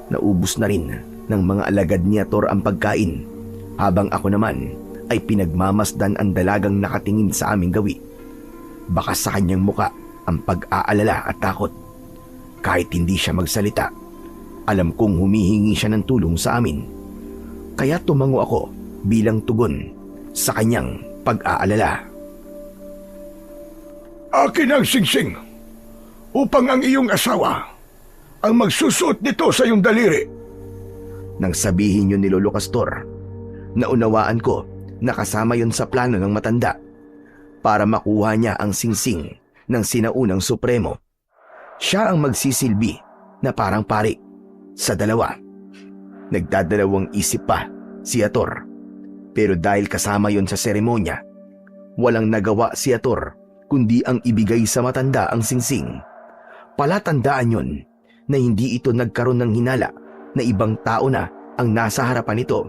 naubos na rin ng mga alagad ni Hator ang pagkain, habang ako naman ay pinagmamasdan ang dalagang nakatingin sa aming gawi. Baka sa kanyang muka ang pag-aalala at takot. Kahit hindi siya magsalita, alam kong humihingi siya ng tulong sa amin. Kaya tumango ako bilang tugon sa kanyang pag-aalala. Akin ang singsing upang ang iyong asawa ang magsusuot nito sa iyong daliri. Nang sabihin yun ni Lolo Castor, naunawaan ko na kasama yun sa plano ng matanda para makuha niya ang singsing ng sinaunang supremo. Siya ang magsisilbi na parang pari sa dalawa. Nagdadalawang isip pa si Ator, pero dahil kasama yon sa seremonya, walang nagawa si Ator kundi ang ibigay sa matanda ang singsing. Palatandaan yon na hindi ito nagkaroon ng hinala na ibang tao na ang nasa harapan nito.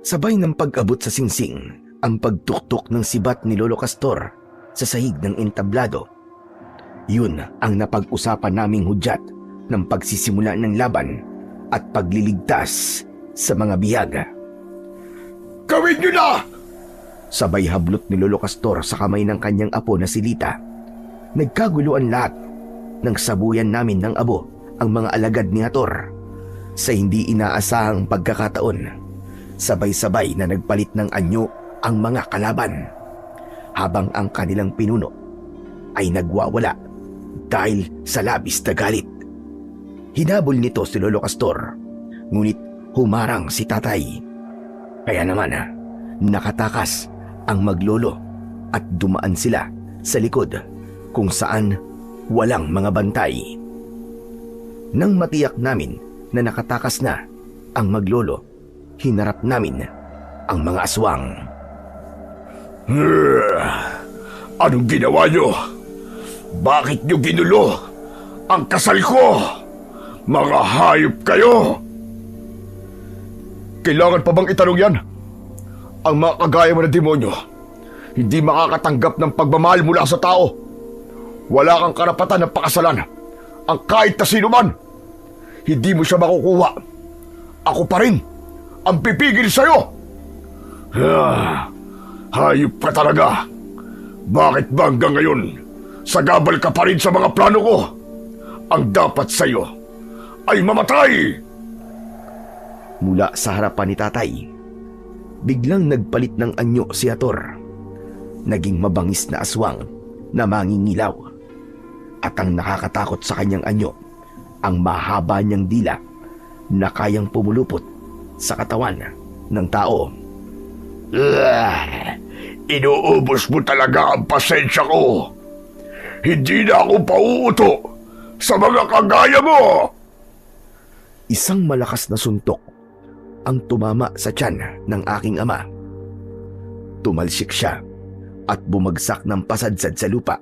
Sabay ng pag-abot sa singsing ang pagtuktok ng sibat ni Lolo Castor sa sahig ng entablado. Yun ang napag-usapan naming hudyat ng pagsisimula ng laban at pagliligtas sa mga biyaga. Gawin niyo na! Sabay hablot ni Lolo Castor sa kamay ng kanyang apo na si Lita. Nagkaguluan lahat nang sabuyan namin ng abo ang mga alagad ni Ator. Sa hindi inaasahang pagkakataon, sabay-sabay na nagpalit ng anyo ang mga kalaban, habang ang kanilang pinuno ay nagwawala dahil sa labis na galit. Hinabol nito si Lolo Castor, ngunit humarang si tatay. Kaya naman nakatakas ang maglolo at dumaan sila sa likod kung saan walang mga bantay. Nang matiyak namin na nakatakas na ang maglolo, hinarap namin ang mga aswang. Anong ginawa niyo? Bakit niyo ginulo ang kasal ko? Mga hayop kayo! Kailangan pa bang itanong yan? Ang mga kagaya mo na demonyo, hindi makakatanggap ng pagmamahal mula sa tao. Wala kang karapatan ng pakasalan ang kahit na sino man. Hindi mo siya makukuha. Ako pa rin ang pipigil sa'yo. Hayop ka talaga. Bakit ba hanggang ngayon sagabal ka pa rin sa mga plano ko? Ang dapat sa'yo ay mamatay! Mula sa harapan ni tatay, biglang nagpalit ng anyo si Ator. Naging mabangis na aswang na mangingilaw. At ang nakakatakot sa kanyang anyo, ang mahaba niyang dila na kayang pumulupot sa katawan ng tao. Inuubos mo talaga ang pasensya ko. Hindi na ako pauuto sa mga kagaya mo! Isang malakas na suntok ang tumama sa tiyan ng aking ama. Tumalsik siya at bumagsak ng pasadsad sa lupa.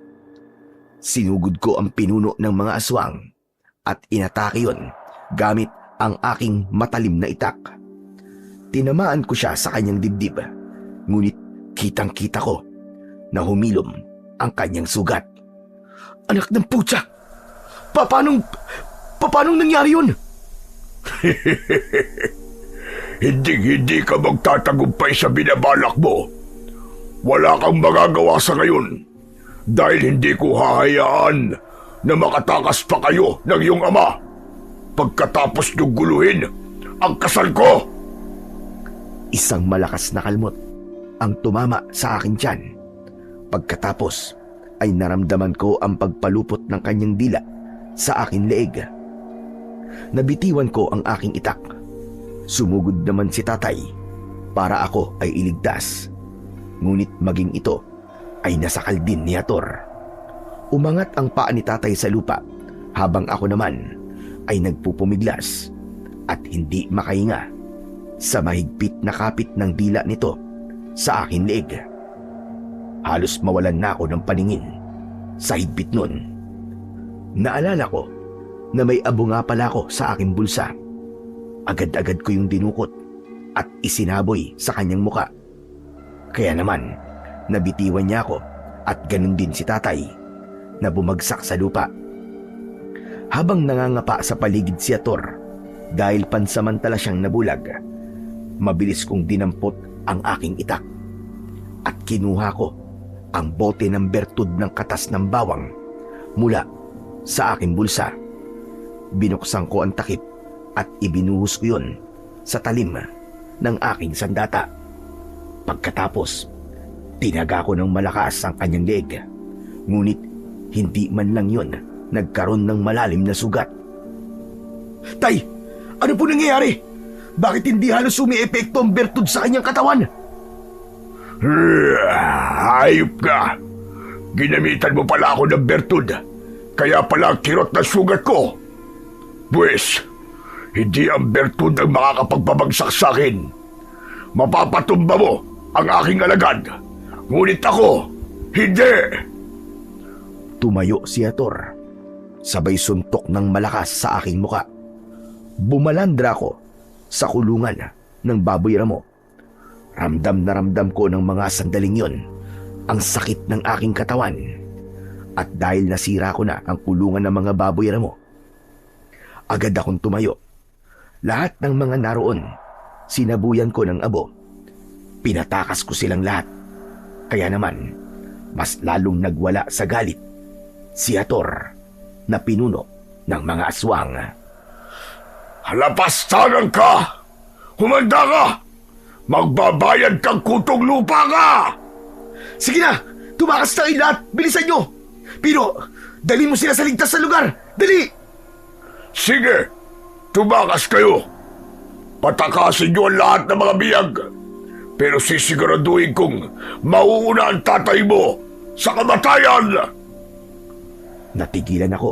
Sinugod ko ang pinuno ng mga aswang at inatake yon gamit ang aking matalim na itak. Tinamaan ko siya sa kanyang dibdib, ngunit kitang-kita ko na humilom ang kanyang sugat. Anak ng putya! Paanong nangyari yun? Hindi ka magtatagumpay sa binabalak mo. Wala kang magagawa sa ngayon dahil hindi ko hahayaan na makatakas pa kayo ng iyong ama pagkatapos niyong guluhin ang kasal ko. Isang malakas na kalmot ang tumama sa aking tiyan. Pagkatapos ay naramdaman ko ang pagpalupot ng kanyang dila sa aking leeg. Nabitiwan ko ang aking itak. Sumugod naman si tatay para ako ay iligtas. Ngunit maging ito ay nasakal din ni Ator. Umangat ang paa ni tatay sa lupa habang ako naman ay nagpupumiglas at hindi makahinga sa mahigpit na kapit ng dila nito sa aking leeg. Halos mawalan na ako ng paningin sa higpit nun. Naalala ko na may abo nga pala ako sa aking bulsa. Agad-agad ko yung dinukot at isinaboy sa kanyang muka. Kaya naman, nabitiwan niya ako at ganun din si tatay na bumagsak sa lupa. Habang nangangapa sa paligid si Ator dahil pansamantala siyang nabulag, mabilis kong dinampot ang aking itak at kinuha ko ang bote ng bertud ng katas ng bawang mula sa aking bulsa. Binuksan ko ang takip at ibinuhos ko yun sa talim ng aking sandata. Pagkatapos, tinaga ko ng malakas ang kanyang leeg. Ngunit hindi man lang yun nagkaroon ng malalim na sugat. Tay, ano po nangyayari? Bakit hindi halos umi-epekto ang bertud sa kanyang katawan? Hayop ka! Ginamitan mo pala ako ng bertud. Kaya pala ang kirot na sugat ko. Pwes, hindi ang bertud ang makakapagpabagsak sa akin. Mapapatumba mo ang aking alagad. Ngunit ako, hindi! Tumayo si Hator. Sabay suntok ng malakas sa aking muka. Bumalandra ko sa kulungan ng baboy ramo. Ramdam na ramdam ko ng mga sandaling yon ang sakit ng aking katawan. At dahil nasira ko na ang kulungan ng mga baboy ramo, agad akong tumayo. Lahat ng mga naroon, sinabuyan ko ng abo. Pinatakas ko silang lahat. Kaya naman, mas lalong nagwala sa galit si Hator na pinuno ng mga aswang. Halapastanan ka! Humanda ka! Magbabayad kang kutong lupa ka! Sige na! Tumakas na kayo lahat! Bilisan nyo! Pero, dali mo sila sa ligtas na lugar! Dali! Sige! Tumakas kayo! Patakasin nyo ang lahat ng mga biyag! Pero sisiguraduhin kong mauuna ang tatay mo sa kamatayan! Natigilan ako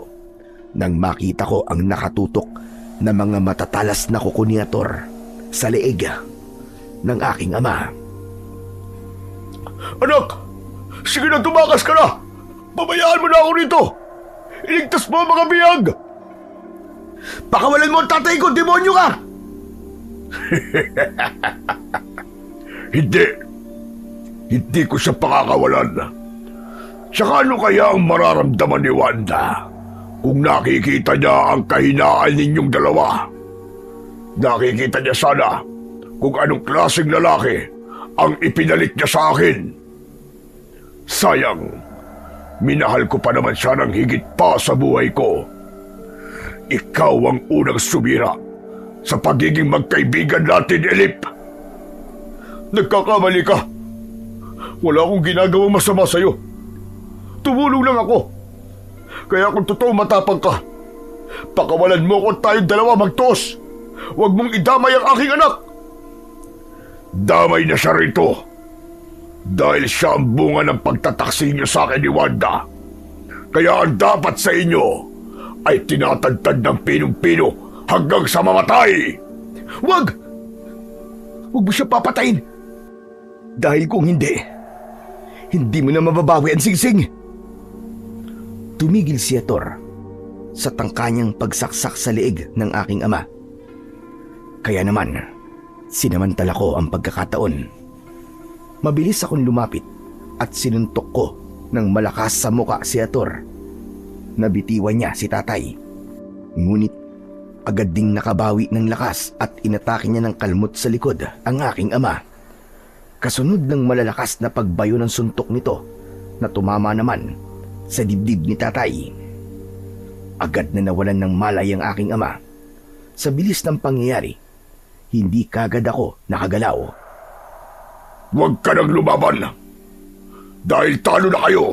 nang makita ko ang nakatutok na mga matatalas na kuko ni Hator sa leeg ng aking ama. Anak! Sige na, tumakas ka na! Pabayaan mo na ako rito! Iligtas mo ang mga biyag! Pakawalan mo ang tatay ko! Demonyo ka! Hindi! Hindi ko siya pakakawalan. Tsaka ano kaya ang mararamdaman ni Wanda kung nakikita niya ang kahinaan ninyong dalawa? Nakikita niya sana kung anong klaseng lalaki ang ipinalit niya sa akin. Sayang, minahal ko pa naman siya ng higit pa sa buhay ko. Ikaw ang unang sumira sa pagiging magkaibigan natin, Elip. Nagkakamali ka. Wala akong ginagawang masama sa'yo. Tumulong lang ako. Kaya kung totoo matapang ka, pakawalan mo ko at tayong dalawa magtos. Huwag mong idamay ang aking anak. Damay na siya rito. Dahil siya ang bunga ng pagtataksi niyo sa akin ni Wanda. Kaya ang dapat sa inyo ay tinatagtad ng pinong-pino hanggang sa mamatay. Huwag! Huwag mo siya papatayin. Dahil kung hindi mo na mababawi ang singsing. Tumigil si Hator sa tangkanyang pagsaksak sa leeg ng aking ama. Kaya naman, sinamantala ko ang pagkakataon. Mabilis akong lumapit at sinuntok ko ng malakas sa muka si Hator. Nabitiwan niya si tatay. Ngunit agad ding nakabawi ng lakas at inatake niya ng kalmot sa likod ang aking ama. Kasunod ng malalakas na pagbayo ng suntok nito na tumama naman sa dibdib ni tatay. Agad na nawalan ng malay ang aking ama. Sa bilis ng pangyayari, hindi kagad ako nakagalaw. Huwag ka nang lumaban. Dahil talo na kayo.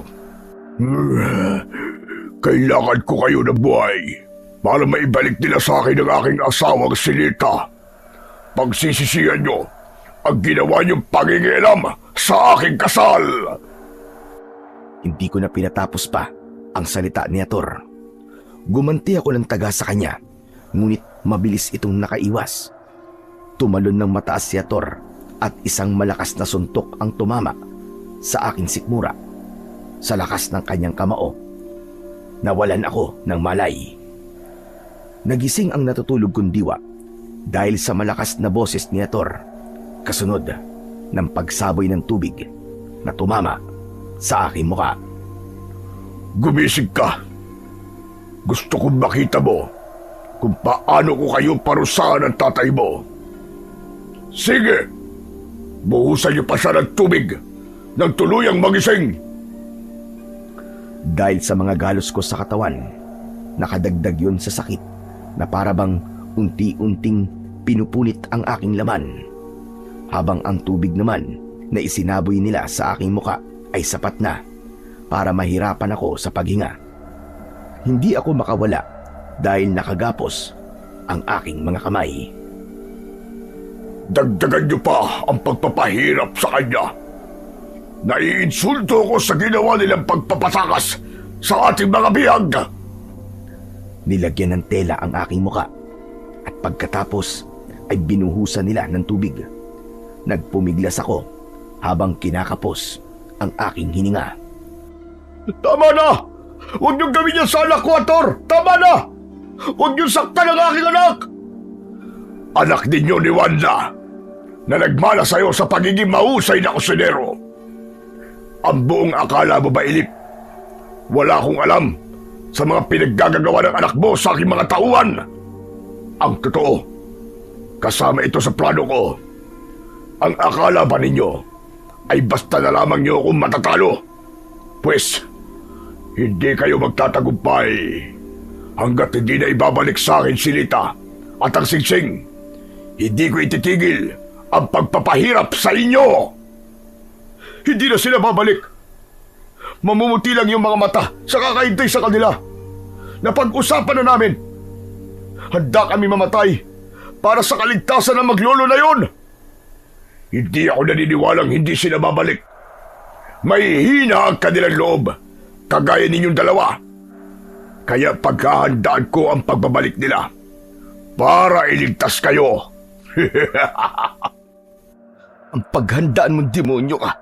Kailangan ko kayo ng buhay para maibalik nila sa akin ang aking asawang si Lita. Pagsisisihan nyo ang ginawa niyong pangingialam sa aking kasal. Hindi ko na pinatapos pa ang salita ni Hator. Gumanti ako ng taga sa kanya, ngunit mabilis itong nakaiwas. Tumalon ng mataas si Hator at isang malakas na suntok ang tumama sa aking sikmura. Sa lakas ng kanyang kamao, nawalan ako ng malay. Nagising ang natutulog kong diwa dahil sa malakas na boses ni Hator, kasunod ng pagsaboy ng tubig na tumama sa aking muka. Gumising ka. Gusto kong makita mo kung paano ko kayo parusahan ng tatay mo. Sige, buhusan niyo pa siya ng tubig nang tuluyang magising. Dahil sa mga galos ko sa katawan, Nakadagdag yon sa sakit na parabang unti-unting pinupunit ang aking laman, habang ang tubig naman na isinaboy nila sa aking muka ay sapat na para mahirapan ako sa paghinga. Hindi ako makawala dahil nakagapos ang aking mga kamay. Dagdagan niyo pa ang pagpapahirap sa kanya. Naiinsulto ko sa ginawa nilang pagpapasakas sa ating mga bihag. Nilagyan ng tela ang aking muka at pagkatapos ay binuhusan nila ng tubig. Nagpumiglas ako habang kinakapos ang aking hininga. Tama na! Huwag niyong gawin yan sa anak ko, Hator! Tama na! Huwag niyong saktan ang aking anak! Anak ninyo ni Wanda na nagmana sa'yo sa pagiging mahusay na kusinero. Ang buong akala mo ba, Ilip? Wala akong alam sa mga pinaggagawa ng anak mo sa aking mga tauhan. Ang totoo, kasama ito sa plano ko. Ang akala ba ninyo ay basta na lamang niyo akong matatalo? Pwes, hindi kayo magtatagumpay hanggat hindi na ibabalik sa akin si Lita at ang Singsing. Hindi ko ititigil ang pagpapahirap sa inyo. Hindi na sila babalik. Mamumuti lang yung mga mata sa kakaintay sa kanila. Napag-usapan na namin. Handa kami mamatay para sa kaligtasan ng maglolo na yon. Hindi ako naniniwalang hindi sila babalik. May hina ang kanilang loob, kagaya ninyong dalawa. Kaya paghahandaan ko ang pagbabalik nila para iligtas kayo. Ang paghandaan mong demonyo ka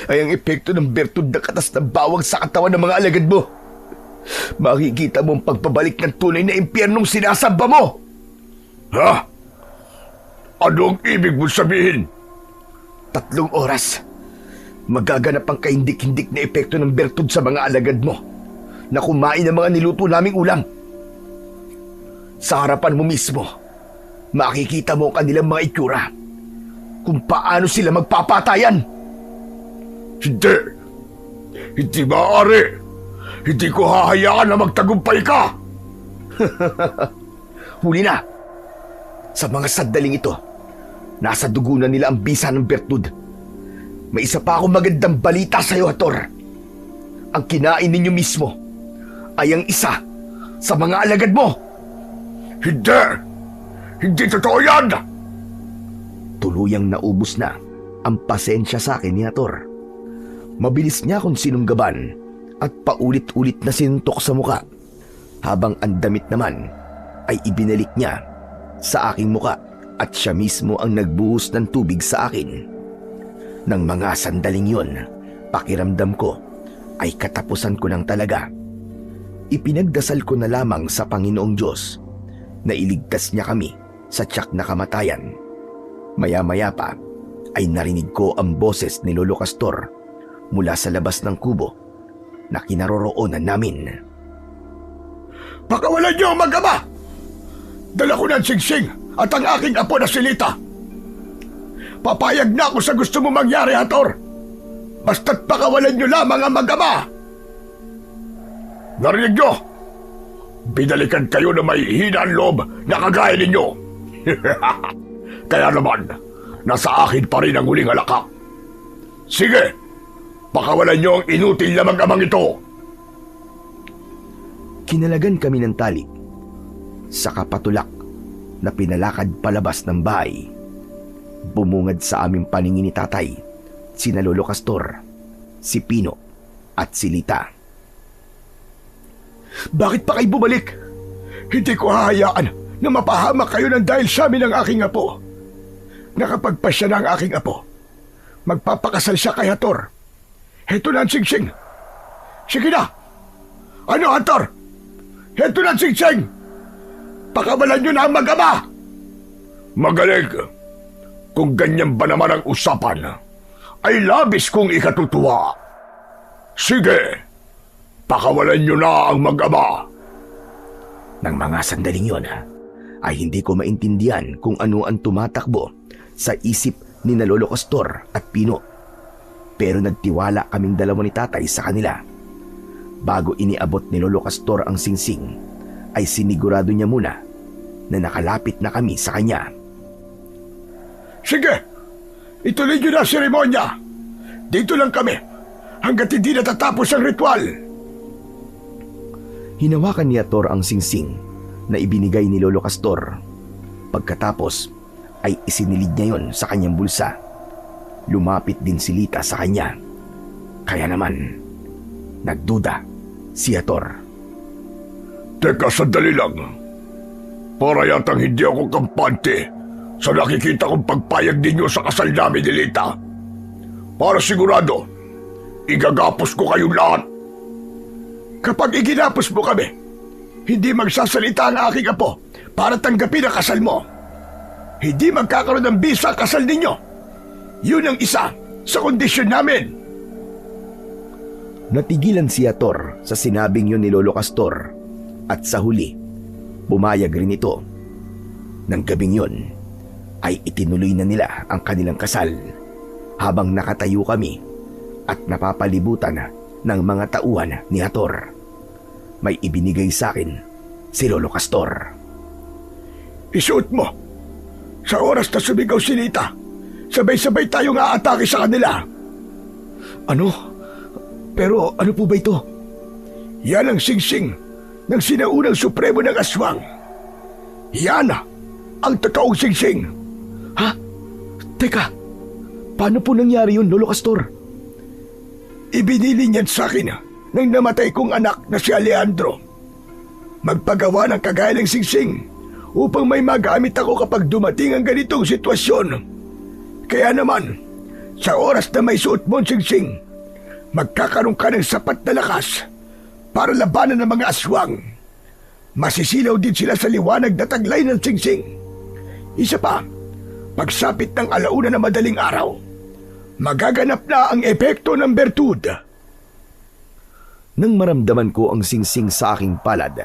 ay ang epekto ng bertud na katas ng bawang sa katawan ng mga alagad mo. Makikita mo ang pagpabalik ng tunay na impyernong sinasamba mo. Ha? Anong ibig mong sabihin? 3 oras. Magaganap ang kahindik-hindik na epekto ng bertud sa mga alagad mo na kumain ng mga niluto naming ulam. Sa harapan mo mismo, makikita mo ang kanilang mga itsura, kung paano sila magpapatayan. Hindi! Hindi maaari! Hindi ko hahayaan na magtagumpay ka! Huli na! Sa mga sandaling ito, nasa dugo na nila ang bisa ng bertud. May isa pa akong magandang balita sa iyo, Hator. Ang kinain ninyo mismo ay ang isa sa mga alagad mo. Hindi! Hindi totoo yan! Tuluyang naubos na ang pasensya sa akin ni Hator. Mabilis niya akong sinunggaban at paulit-ulit na sinuntok sa muka, habang ang damit naman ay ibinalik niya sa aking muka at siya mismo ang nagbuhos ng tubig sa akin. Nang mga sandaling yon, pakiramdam ko ay katapusan ko ng talaga. Ipinagdasal ko na lamang sa Panginoong Diyos na iligtas niya kami sa tiyak na kamatayan. Maya-maya pa ay narinig ko ang boses ni Lolo Castor mula sa labas ng kubo na kinaroroonan namin. Pakawalan niyo ang mag-ama! Dala ko ng Singsing at ang aking apo na si Lita. Papayag na ako sa gusto mo mangyari, Hator. Basta't pakawalan niyo lamang ang mag-ama. Narinig niyo? Binalikan kayo na may hinaan loob na kagaya ninyo. Kaya naman, nasa akin pa rin ang huling halakak. Sige, pakawalan niyo ang inutil na mag-amang ito. Kinalagan kami ng tali sa kapatulak na pinalakad palabas ng bahay. Bumungad sa aming paningin ni Tatay sina Lolo Castor, si Pino at si Lita. Bakit pa kayo bumalik? Hindi ko hahayaan na mapahamak kayo ng dahil sa amin ng aking apo. Nakapagpasya na ang aking apo. Magpapakasal siya kay Hator. Heto na ang Singsing. Sige na! Ano, Hator? Heto na ang Singsing! Pakawalan niyo na ang mag-ama! Magaling! Kung ganyan ba naman ang usapan, ay labis kong ikatutuwa. Sige, pakawalan niyo na ang mag-ama. Nang mga sandaling yon, ay hindi ko maintindihan kung ano ang tumatakbo sa isip ni na Lolo Castor at Pino. Pero nagtiwala kaming dalawa ni Tatay sa kanila. Bago iniabot ni Lolo Castor ang singsing, ay sinigurado niya muna na nakalapit na kami sa kanya. Sige, ituloy niyo na ang seremonya. Dito lang kami hanggat hindi natatapos ang ritual. Hinawakan ni Ator ang singsing na ibinigay ni Lolo Castor. Pagkatapos ay isinilid niya yon sa kanyang bulsa. Lumapit din si Lita sa kanya. Kaya naman, nagduda si Ator. Teka, sandali lang. Para yatang hindi ako kampante sa nakikita kong pagpayag ninyo sa kasal namin ni Lita. Para sigurado, igagapos ko kayong lahat. Kapag iginapos mo kami, hindi magsasalita ang aking apo para tanggapin ang kasal mo. Hindi magkakaroon ng bisa ang kasal ninyo. Yun ang isa sa kondisyon namin. Natigilan si Ator sa sinabing yun ni Lolo Castor at sa huli, pumayag rin ito. Nang gabing yun, ay itinuloy na nila ang kanilang kasal habang nakatayo kami at napapalibutan ng mga tauhan ni Ator. May ibinigay sa akin si Lolo Castor. Isuot mo. Sa oras na sumigaw si Lita, sabay-sabay tayong aatake sa kanila. Ano? Pero ano po ba ito? Yan ang singsing ng sinaunang supremo ng aswang. Yan ang totoong singsing. Ha? Teka, paano po nangyari yun, Lolo Castor? Ibinili niyan sa akin ng namatay kong anak na si Alejandro. Magpagawa ng kagaya ng singsing upang may magamit ako kapag dumating ang ganitong sitwasyon. Kaya naman, sa oras na may suot mo ang singsing, magkakaroon ka ng sapat na lakas para labanan ng mga aswang. Masisilaw din sila sa liwanag na taglay ng singsing. Isa pa, pagsapit ng alauna na madaling araw, magaganap na ang epekto ng bertud. Nang maramdaman ko ang singsing sa aking palad,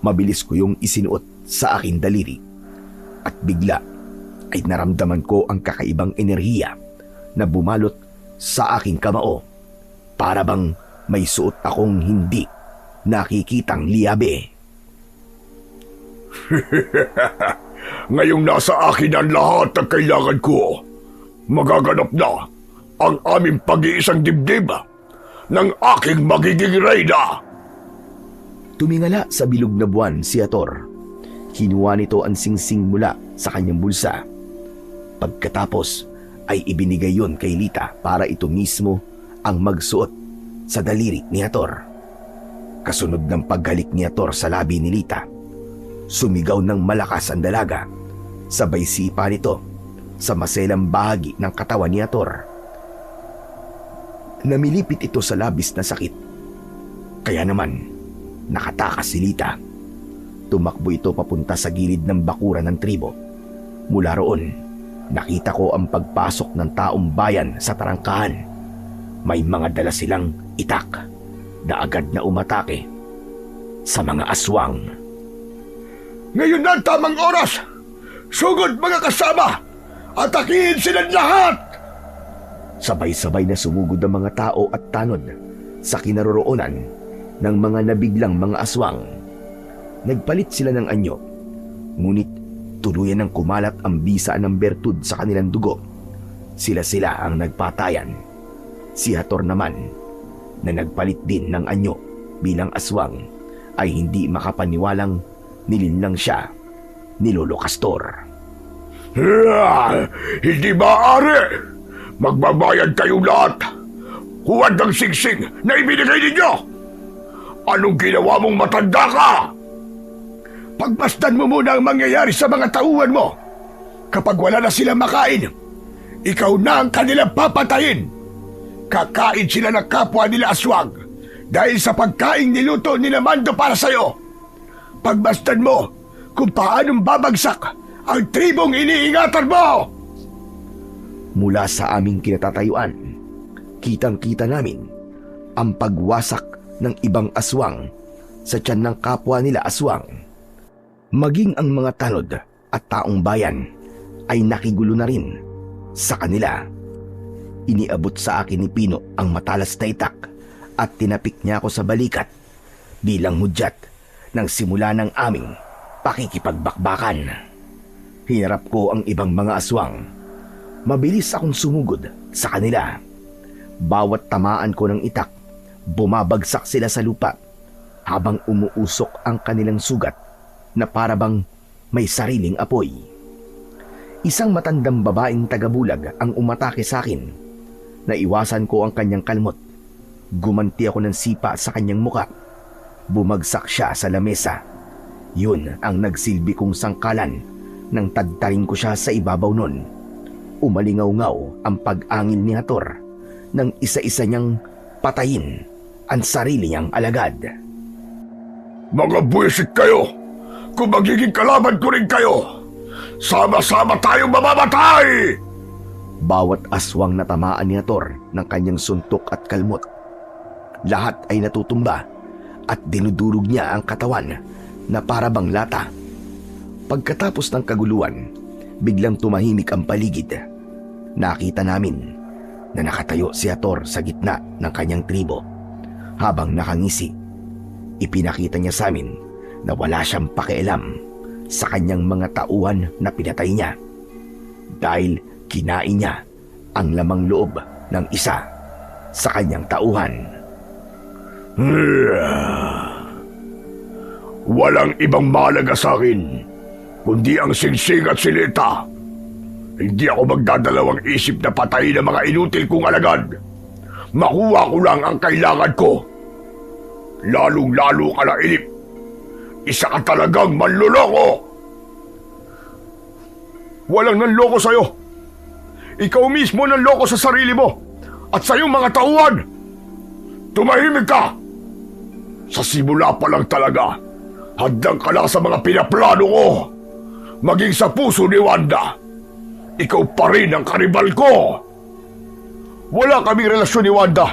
mabilis ko yung isinuot sa aking daliri at bigla ay naramdaman ko ang kakaibang enerhiya na bumalot sa aking kamao. Para bang may suot akong hindi nakikitang liyabe. Ngayong nasa akin ang lahat ng kailangan ko, magaganap na ang aming pag-iisang dibdib ng aking magiging reyna. Tumingala sa bilog na buwan si Ator. Kinuha nito ang singsing mula sa kanyang bulsa. Pagkatapos ay ibinigay yon kay Lita para ito mismo ang magsuot sa daliri ni Ator. Kasunod ng paghalik ni Ator sa labi ni Lita, sumigaw ng malakas ang dalaga. Sabay sipa nito sa maselang bahagi ng katawan ni Ator. Namilipit ito sa labis na sakit. Kaya naman, nakatakas si Lita. Tumakbo ito papunta sa gilid ng bakuran ng tribo. Mula roon, nakita ko ang pagpasok ng taong bayan sa tarangkahan. May mga dala silang itak na agad na umatake sa mga aswang. Ngayon na ang tamang oras! Sugod mga kasama! Atakihin silang lahat! Sabay-sabay na sumugod ang mga tao at tanod sa kinaroroonan ng mga nabiglang mga aswang. Nagpalit sila ng anyo, ngunit tuluyan ng kumalat ang bisa ng bertud sa kanilang dugo. Sila-sila ang nagpatayan. Si Hator naman, na nagpalit din ng anyo bilang aswang, ay hindi makapaniwalang nilinlang siya ni Lolo Castor. Hindi maaari! Magbabayad kayong lahat! Huwad ng singsing na ibinigay ninyo! Anong ginawa mong matanda ka? Pagmasdan mo muna ang mangyayari sa mga tauhan mo. Kapag wala na silang makain, ikaw na ang kanilang papatayin. Kakain sila ng kapwa nila aswang dahil sa pagkain niluto ni Mando para sa'yo. Pagmasdan mo kung paanong babagsak ang tribong iniingatan mo. Mula sa aming kinatatayuan, kitang-kita namin ang pagwasak ng ibang aswang sa tiyan ng kapwa nila aswang. Maging ang mga tanod at taong bayan ay nakigulo na rin sa kanila. Iniabot sa akin ni Pino ang matalas na itak at tinapik niya ako sa balikat bilang hudyat ng simula ng aming pakikipagbakbakan. Hinarap ko ang ibang mga aswang. Mabilis akong sumugod sa kanila. Bawat tamaan ko ng itak, bumabagsak sila sa lupa habang umuusok ang kanilang sugat na parabang may sariling apoy. Isang matandang babaeng tagabulag ang umatake sa akin. Naiwasan ko ang kanyang kalmot. Gumanti ako ng sipa sa kanyang muka. Bumagsak siya sa lamesa. Yun ang nagsilbi kong sangkalan nang tadtarin ko siya sa ibabaw nun. Umalingaw-ngaw ang pag-angil ni Hator nang isa-isa niyang patayin ang sarili niyang alagad. Mga buwisit kayo! Kung magiging kalaban ko rin kayo, sama-sama tayong mamamatay! Bawat aswang natamaan ni Hator ng kanyang suntok at kalmot. Lahat ay natutumba at dinudurog niya ang katawan na parabang lata. Pagkatapos ng kaguluhan, biglang tumahimik ang paligid. Nakita namin na nakatayo si Hator sa gitna ng kanyang tribo. Habang nakangisi, ipinakita niya sa amin na wala siyang pakialam sa kanyang mga tauhan na pinatay niya dahil kinain niya ang lamang loob ng isa sa kanyang tauhan. Walang ibang mahalaga sa akin kundi ang singsing at silita. Hindi ako magdadalawang isip na patayin ang mga inutil kong alagad. Makuha ko lang ang kailangan ko. Lalong-lalo ka na, Ilip. Isa ka talagang manloloko. Walang nanloko sa'yo. Ikaw mismo nanloko sa sarili mo at sa iyong mga tauhan. Tumahimik ka. Sa simula pa lang talaga, hadlang ka lang sa mga pinaplano ko. Maging sa puso ni Wanda, ikaw pa rin ang karibal ko. Wala kaming relasyon ni Wanda.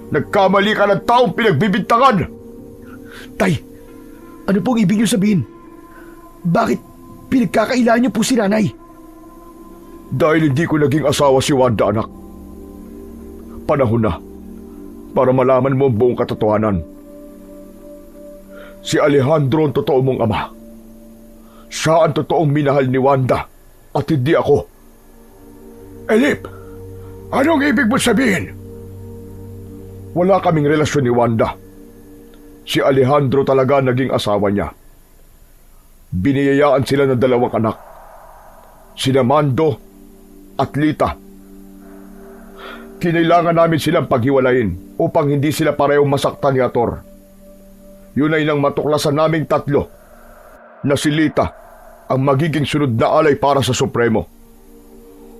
Nagkamali ka ng taong pinagbibintangan. Tay, ano pong ibig niyo sabihin? Bakit pinagkakailangan niyo po si nanay? Dahil hindi ko naging asawa si Wanda, anak. Panahon na para malaman mo ang buong katotohanan. Si Alejandro ang totoo mong ama. Siya ang totoong minahal ni Wanda at hindi ako. Elip, anong ibig mo sabihin? Wala kaming relasyon ni Wanda. Si Alejandro talaga naging asawa niya. Biniyayaan sila ng 2 anak. Sina Mando at Lita. Kinailangan namin silang paghiwalayin upang hindi sila parehong masaktan ni Hator. Yun ay nang matuklasan naming 3 na si Lita ang magiging sunod na alay para sa Supremo.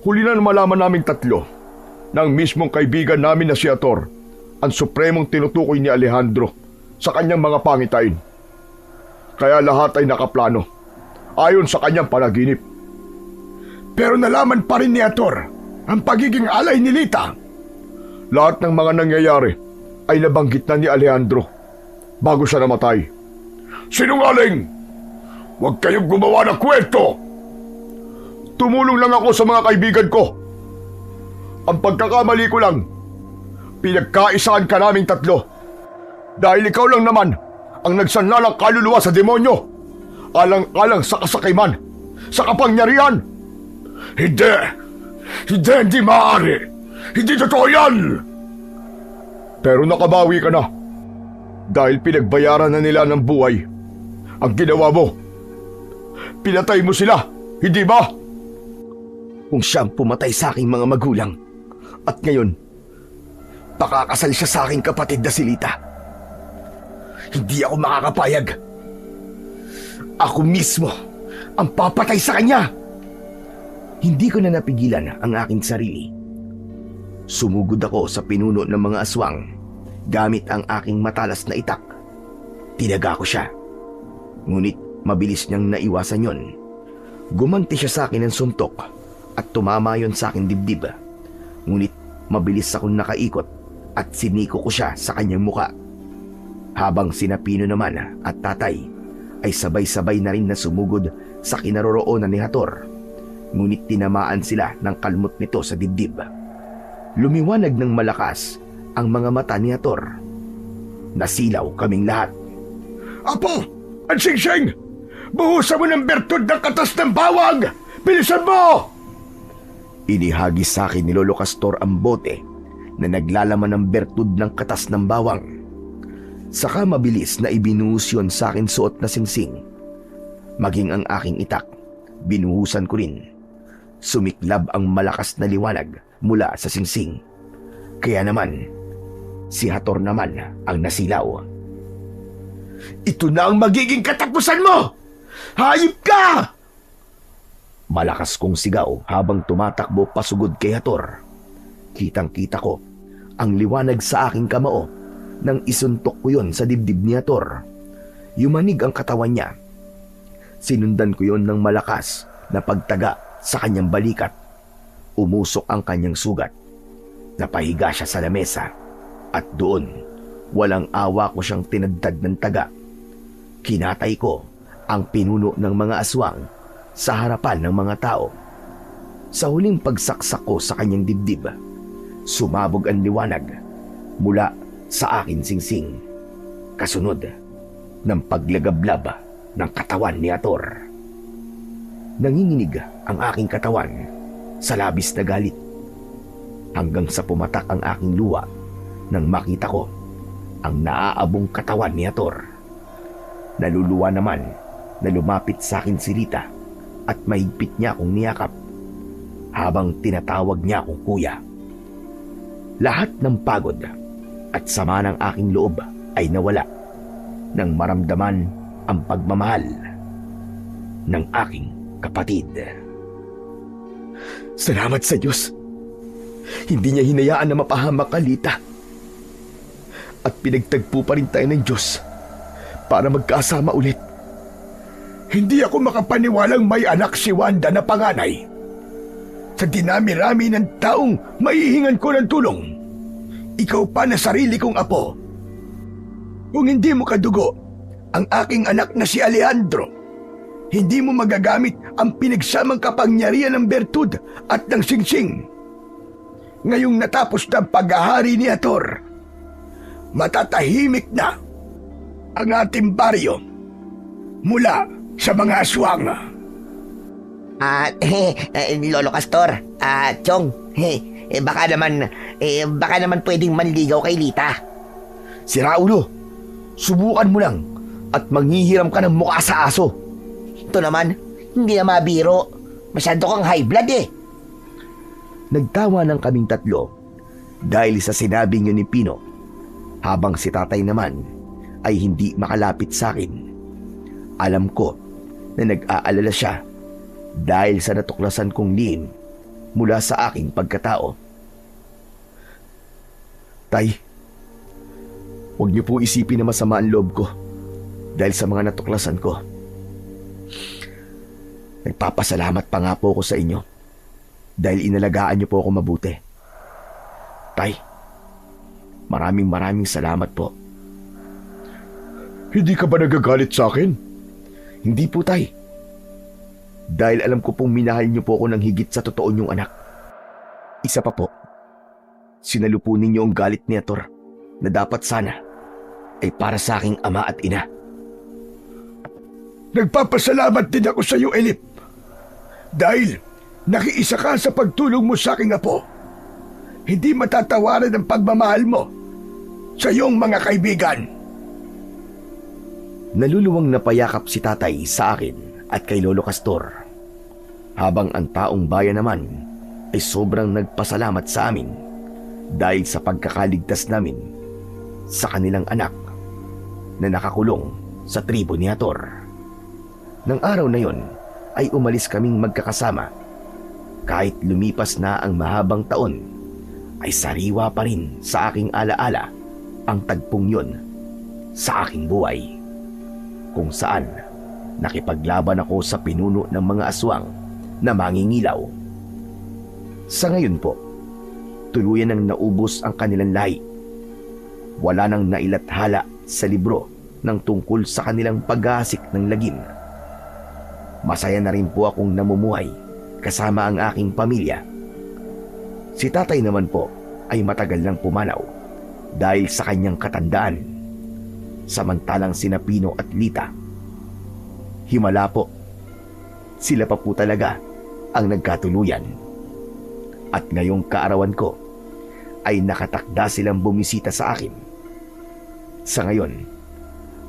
Huli na malaman naming 3 na ang mismong kaibigan namin na si Hator ang Supremong tinutukoy ni Alejandro sa kanyang mga pangitain. Kaya lahat ay nakaplano ayon sa kanyang panaginip. Pero nalaman pa rin ni Hator ang pagiging alay ni Lita. Lahat ng mga nangyayari ay nabanggit na ni Alejandro bago siya namatay. Sinungaling! Huwag kayong gumawa ng kwento! Tumulong lang ako sa mga kaibigan ko. Ang pagkakamali ko lang, pinagkaisaan ka naming 3. Dahil ikaw lang naman ang nagsanlalang kaluluwa sa demonyo, alang-alang sa kasakiman, sa kapangyarihan. Hindi maaari. Hindi totoo yan! Pero nakabawi ka na. Dahil pinagbayaran na nila ng buhay. Ang ginawa mo, pinatay mo sila, hindi ba? Kung siya ang pumatay sa aking mga magulang at ngayon, pakakasal siya sa aking kapatid na si Lita, hindi ako makakapayag. Ako mismo ang papatay sa kanya. Hindi ko na napigilan ang aking sarili. Sumugod ako sa pinuno ng mga aswang gamit ang aking matalas na itak. Tinaga ko siya. Ngunit mabilis niyang naiwasan yon. Gumanti siya sa akin ng suntok at tumama yon sa aking dibdib. Ngunit mabilis akong nakaikot at siniko ko siya sa kanyang muka. Habang sina Pino naman at tatay ay sabay-sabay na rin na sumugod sa kinaroroonan ni Hator. Ngunit tinamaan sila ng kalmot nito sa dibdib. Lumiwanag ng malakas ang mga mata ni Hator. Nasilaw kaming lahat. Apo! Ang singsing! Buhusan mo ng bertud ng katas ng bawang! Bilisan mo! Inihagis sa akin ni Lolo Castor ang bote na naglalaman ng bertud ng katas ng bawang. Saka mabilis na ibinuhos yun sa akin suot na singsing. Maging ang aking itak, binuhusan ko rin. Sumiklab ang malakas na liwanag mula sa singsing. Kaya naman, si Hator naman ang nasilaw. Ito na ang magiging katapusan mo! Hayop ka! Malakas kong sigaw habang tumatakbo pasugod kay Hator. Kitang-kita ko ang liwanag sa aking kamao nang isuntok ko yun sa dibdib ni Hator. Yumanig ang katawan niya. Sinundan ko yun ng malakas na pagtaga sa kanyang balikat. Umusok ang kanyang sugat. Napahiga siya sa lamesa at doon, walang awa ko siyang tinadtad ng taga. Kinatay ko ang pinuno ng mga aswang sa harapan ng mga tao. Sa huling pagsaksak ko sa kanyang dibdib, sumabog ang liwanag mula sa akin singsing. Kasunod ng paglagablab ng katawan ni Hator. Nanginginig ang aking katawan sa labis na galit hanggang sa pumatak ang aking luha nang makita ko ang naaabong katawan ni Hator. Naluluwa naman na lumapit sa akin si Rita at mahigpit niya akong niyakap habang tinatawag niya akong kuya. Lahat ng pagod at sama ng aking loob ay nawala nang maramdaman ang pagmamahal ng aking kapatid. Salamat sa Diyos. Hindi niya hinayaan na mapahamak ka, Lita. At pinagtagpo pa rin tayo ng Diyos para magkasama ulit. Hindi ako makapaniwalang may anak si Wanda na panganay. Sa dinami-rami ng taong maihingan ko ng tulong, ikaw pa na sarili kong apo. Kung hindi mo kadugo ang aking anak na si Alejandro, hindi mo magagamit ang pinagsamang kapangyarihan ng bertud at ng singsing. Ngayong natapos na ang paghahari ni Hator, matatahimik na ang ating baryo mula sa mga aswang. Lolo Castor, Chong, baka naman pwedeng manligaw kay Lita. Si Raulo, subukan mo lang at manghihiram ka ng mukha sa aso. Ito naman, hindi na mabiro. Masyado kang high blood eh. Nagtawa ng kaming tatlo dahil sa sinabing yun ni Pino, habang si tatay naman ay hindi makalapit sa akin. Alam ko na nag-aalala siya dahil sa natuklasan kong lihim mula sa aking pagkatao. Tay, huwag niyo po isipin na masama ang loob ko dahil sa mga natuklasan ko. Nagpapasalamat pa nga po ako sa inyo dahil inalagaan niyo po ako mabuti. Tay, maraming salamat po. Hindi ka ba nagagalit sa akin? Hindi po, tay. Dahil alam ko pong minahal niyo po ako ng higit sa totoo niyong anak. Isa pa po, sinalupunin niyo ang galit ni Hator na dapat sana ay para sa aking ama at ina. Nagpapasalamat din ako sa iyo, Elip. Dahil nakiisa ka sa pagtulong mo sa aking apo. Hindi matatawaran ang pagmamahal mo sa iyong mga kaibigan. Naluluwang napayakap si tatay sa akin at kay Lolo Castor, habang ang taong bayan naman ay sobrang nagpasalamat sa amin dahil sa pagkakaligtas namin sa kanilang anak na nakakulong sa tribo ni Hator. Nang araw na yon ay umalis kaming magkakasama. Kahit lumipas na ang mahabang taon, ay sariwa pa rin sa aking alaala ang tagpong yon sa aking buhay, kung saan nakipaglaban ako sa pinuno ng mga aswang na mangingilaw. Sa ngayon po, tuluyan nang naubos ang kanilang lahi. Wala nang nailathala sa libro ng tungkol sa kanilang paghahasik ng lagim. Masaya na rin po akong namumuhay kasama ang aking pamilya. Si tatay naman po ay matagal nang pumanaw dahil sa kanyang katandaan. Samantalang sina Pino at Lita, himala po. Sila pa po talaga ang nagkatuluyan. At ngayong kaarawan ko ay nakatakda silang bumisita sa akin. Sa ngayon,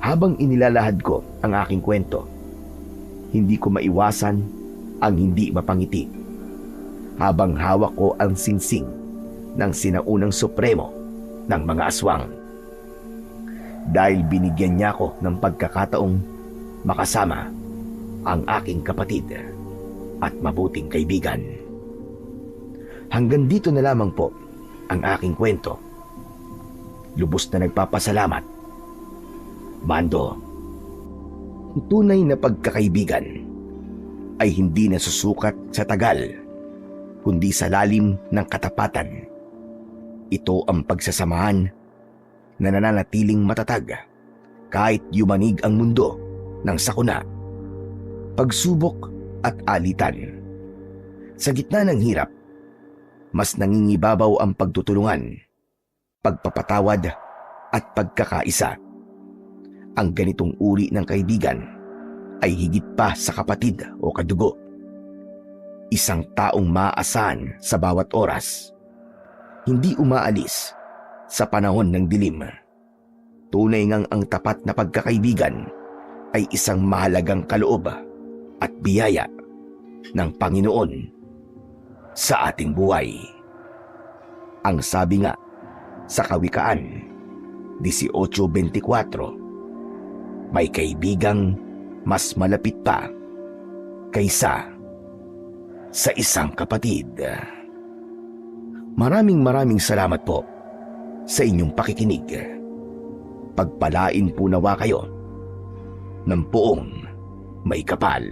habang inilalahad ko ang aking kwento, hindi ko maiwasan ang hindi mapangiti habang hawak ko ang singsing ng sinaunang supremo ng mga aswang. Dahil binigyan niya ako ng pagkakataong makasama ang aking kapatid at mabuting kaibigan. Hanggang dito na lamang po ang aking kwento. Lubos na nagpapasalamat. Mando, ang tunay na pagkakaibigan ay hindi nasusukat sa tagal, kundi sa lalim ng katapatan. Ito ang pagsasamahan na nananatiling matatag kahit yumanig ang mundo ng sakuna, pagsubok at alitan. Sa gitna ng hirap, mas nangingibabaw ang pagtutulungan, pagpapatawad at pagkakaisa. Ang ganitong uri ng kaibigan ay higit pa sa kapatid o kadugo. Isang taong maaasahan sa bawat oras, hindi umaalis sa panahon ng dilim. Tunay ngang ang tapat na pagkakaibigan ay isang mahalagang kaloob at biyaya ng Panginoon sa ating buhay. Ang sabi nga sa Kawikaan 18:24, may kaibigang mas malapit pa kaysa sa isang kapatid. Maraming salamat po sa inyong pakikinig. Pagpalain po nawa kayo ng buong may kapal.